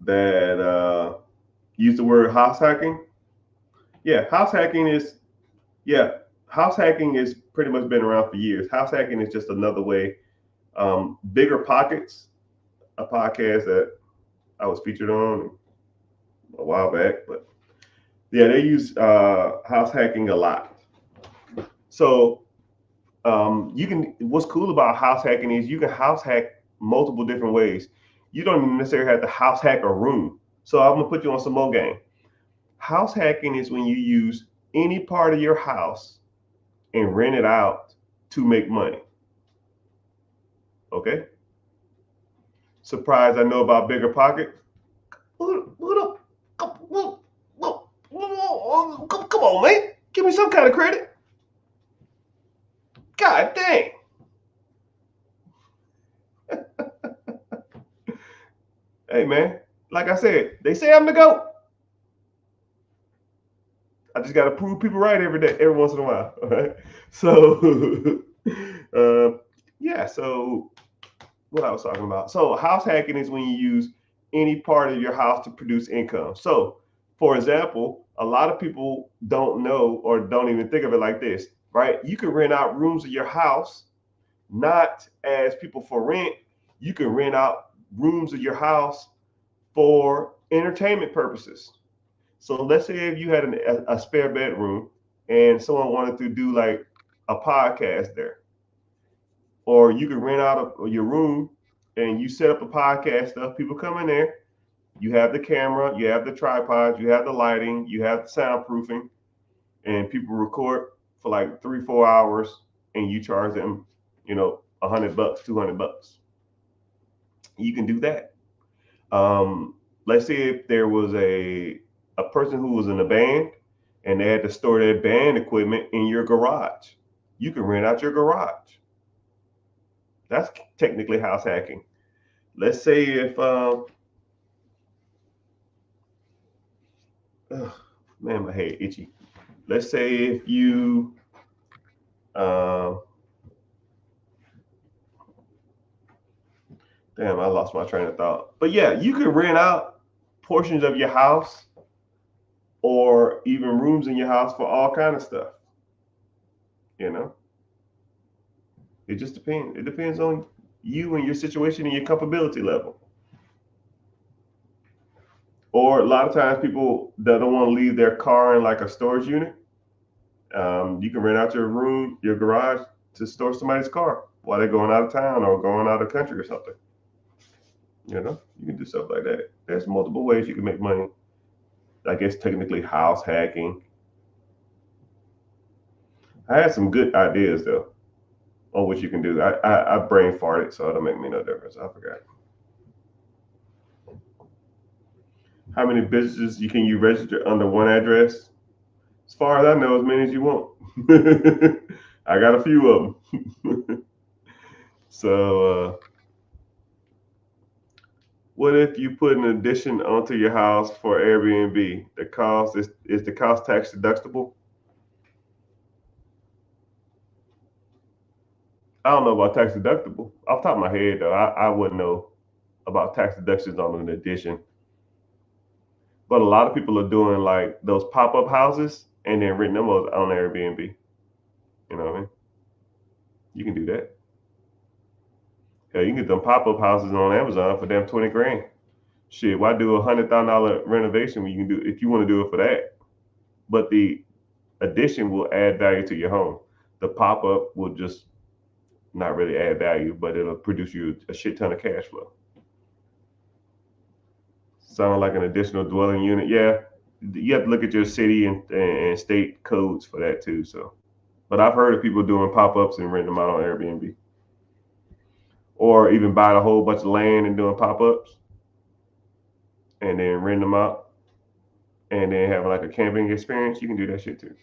that used the word house hacking. Yeah, house hacking is yeah, house hacking is pretty much been around for years. House hacking is just another way. Bigger Pockets, a podcast that I was featured on a while back, but yeah, they use house hacking a lot. So you can. What's cool about house hacking is you can house hack multiple different ways. You don't even necessarily have to house hack a room. So I'm gonna put you on some more game. House hacking is when you use any part of your house and rent it out to make money. Okay. Surprised I know about Bigger Pocket. Come on, man. Give me some kind of credit. God dang. Hey, man. Like I said, they say I'm the GOAT. I just got to prove people right every day, every once in a while. All right. So, yeah. So, what I was talking about. So, house hacking is when you use any part of your house to produce income. So, for example, a lot of people don't know or don't even think of it like this, right? You can rent out rooms of your house, not as people for rent. You can rent out rooms of your house for entertainment purposes. So let's say if you had a spare bedroom and someone wanted to do like a podcast there, or you could rent out your room and you set up a podcast stuff. People come in there. You have the camera, you have the tripod, you have the lighting, you have the soundproofing, and people record for like 3-4 hours, and you charge them, $100, $200. You can do that. Let's say if there was a person who was in a band and they had to store their band equipment in your garage. You can rent out your garage. That's technically house hacking. Let's say if man, my head itchy. Let's say if you uh, damn, I lost my train of thought. But yeah, you can rent out portions of your house or even rooms in your house for all kind of stuff. You know, it just depends. It depends on you and your situation and your comfortability level. Or a lot of times people that don't want to leave their car in like a storage unit, you can rent out your room, your garage to store somebody's car while they're going out of town or going out of the country or something. You can do stuff like that. There's multiple ways you can make money. I guess technically house hacking. I had some good ideas though on what you can do. I brain farted, so it don't make me no difference. I forgot. How many businesses you register under one address? As far as I know, as many as you want. I got a few of them. So, what if you put an addition onto your house for Airbnb? The cost is the cost tax deductible? I don't know about tax deductible. Off the top of my head, though, I wouldn't know about tax deductions on an addition. But a lot of people are doing like those pop up houses and then renting them on Airbnb. You know what I mean? You can do that. Yeah, you can get them pop up houses on Amazon for damn 20 grand. Shit, why do $100,000 renovation when you can do if you want to do it for that? But the addition will add value to your home. The pop up will just not really add value, but it'll produce you a shit ton of cash flow. Sound like an additional dwelling unit? Yeah, you have to look at your city and state codes for that too. So, but I've heard of people doing pop ups and renting them out on Airbnb, or even buying a whole bunch of land and doing pop ups and then renting them out and then having like a camping experience. You can do that shit too.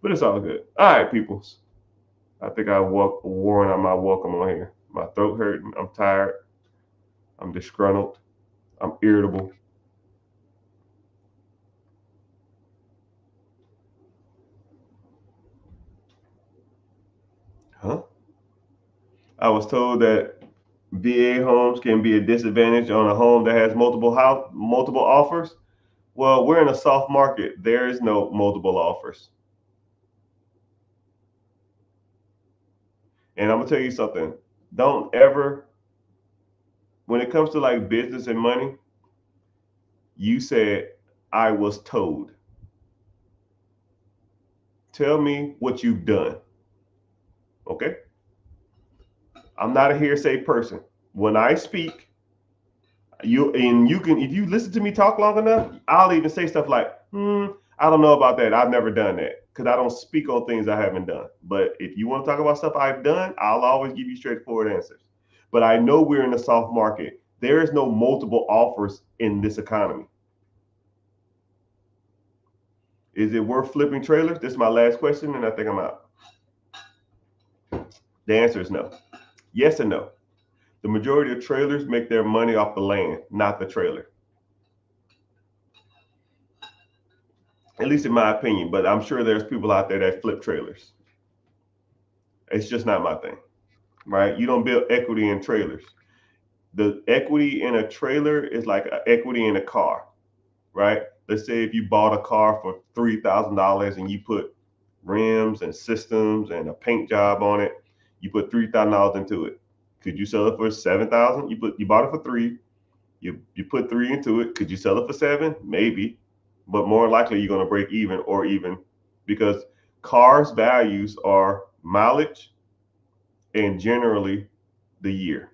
But it's all good. All right, peoples. I think I worn out my welcome on here. My throat hurting. I'm tired. I'm disgruntled. I'm irritable. Huh? I was told that VA homes can be a disadvantage on a home that has multiple offers. Well, we're in a soft market. There is no multiple offers. And I'm gonna tell you something. Don't ever, when it comes to like business and money, you said I was told. Tell me what you've done. Okay? I'm not a hearsay person. When I speak, you can, if you listen to me talk long enough, I'll even say stuff like, I don't know about that. I've never done that. Because I don't speak on things I haven't done. But if you want to talk about stuff I've done, I'll always give you straightforward answers. But I know we're in a soft market. There is no multiple offers in this economy. Is it worth flipping trailers? This is my last question, and I think I'm out. The answer is no. Yes and no. The majority of trailers make their money off the land, not the trailer. At least in my opinion, but I'm sure there's people out there that flip trailers. It's just not my thing, right? You don't build equity in trailers. The equity in a trailer is like equity in a car, right? Let's say if you bought a car for $3,000 and you put rims and systems and a paint job on it, you put $3,000 into it. Could you sell it for 7,000? You bought it for three. You put three into it. Could you sell it for seven? Maybe, but more likely you're going to break even or even, because cars' values are mileage and generally the year,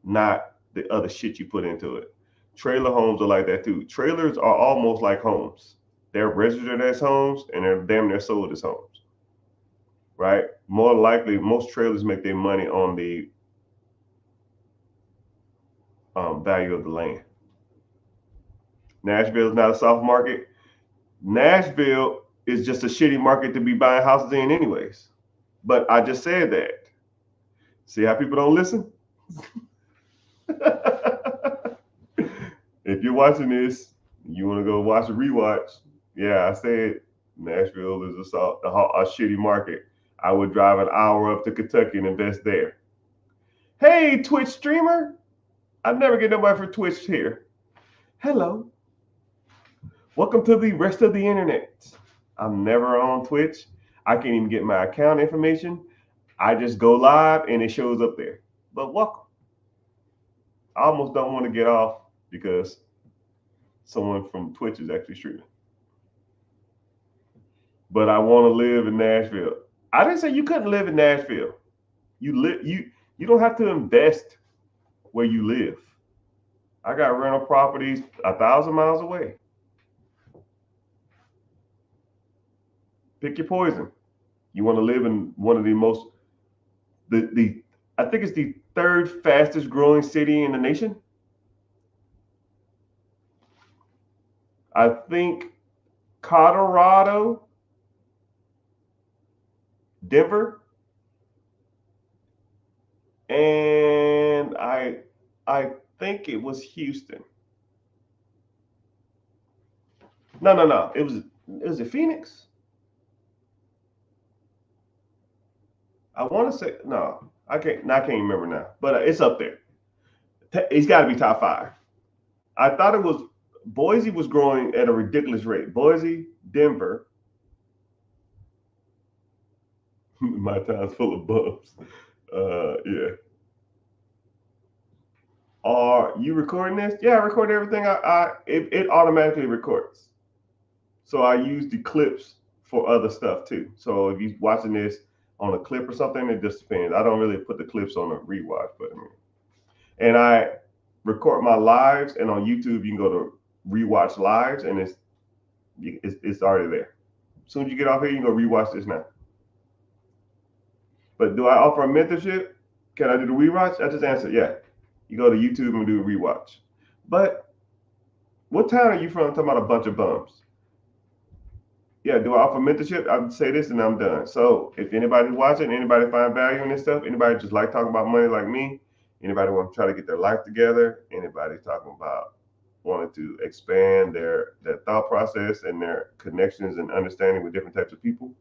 not the other shit you put into it. Trailer homes are like that too. Trailers are almost like homes. They're registered as homes and they're damn near sold as homes, right? More likely, most trailers make their money on the value of the land. Nashville is not a soft market. Nashville is just a shitty market to be buying houses in, anyways. But I just said that. See how people don't listen? If you're watching this, you want to go watch a rewatch. Yeah, I said Nashville is a shitty market. I would drive an hour up to Kentucky and invest there. Hey, Twitch streamer. I never get nobody for Twitch here. Hello. Welcome to the rest of the internet. I'm never on Twitch. I can't even get my account information. I just go live and it shows up there. But welcome. I almost don't want to get off because someone from Twitch is actually streaming. But I want to live in Nashville. I didn't say you couldn't live in Nashville. You don't have to invest where you live. I got rental properties 1,000 miles away. Pick your poison. You want to live in one of the most I think it's the third fastest growing city in the nation. I think Colorado, Denver, and I think it was Houston. No. It was Phoenix. I want to say no. I can't remember now, but it's up there. It's got to be top 5. I thought it was Boise was growing at a ridiculous rate. Boise, Denver. My town's full of bumps. Yeah. Are you recording this? Yeah, I record everything. It automatically records. So I use the clips for other stuff too. So if you're watching this on a clip or something, it just depends. I don't really put the clips on a rewatch, but and I record my lives, and on YouTube you can go to rewatch lives, and it's already there. As soon as you get off here, you can go rewatch this now. But do I offer a mentorship? Can I do the rewatch? I just answered, yeah. You go to YouTube and do a rewatch. But what town are you from? I'm talking about a bunch of bums. Yeah, do I offer mentorship? I would say this and I'm done. So if anybody's watching, anybody find value in this stuff, anybody just like talking about money like me, anybody want to try to get their life together, anybody talking about wanting to expand their thought process and their connections and understanding with different types of people,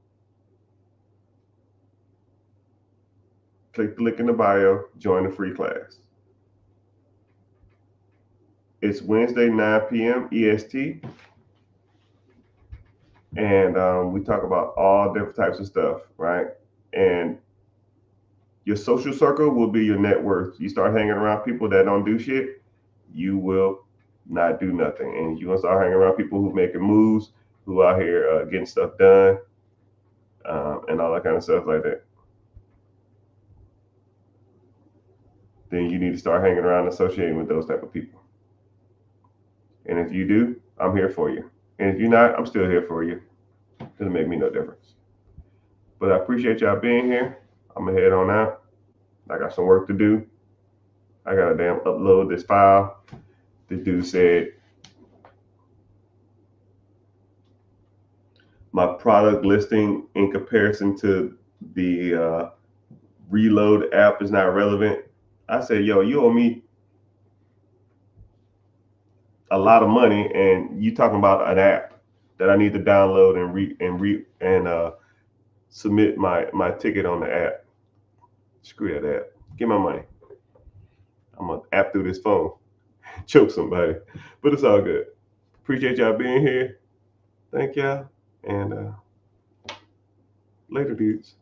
click the link in the bio, join the free class. It's Wednesday, 9 p.m. EST. And we talk about all different types of stuff, right? And your social circle will be your net worth. You start hanging around people that don't do shit, you will not do nothing. And you want to start hanging around people who making moves, who out here getting stuff done, and all that kind of stuff like that. Then you need to start hanging around and associating with those type of people. And if you do, I'm here for you. And if you're not, I'm still here for you. Doesn't make me no difference. But I appreciate y'all being here. I'm gonna head on out. I got some work to do. I gotta damn upload this file. The dude said my product listing in comparison to the reload app is not relevant. I said, yo, you owe me a lot of money, and you talking about an app that I need to download and submit my ticket on the app. Screw that app. Get my money. I'm gonna app through this phone, choke somebody, but it's all good. Appreciate y'all being here. Thank y'all, and later, dudes.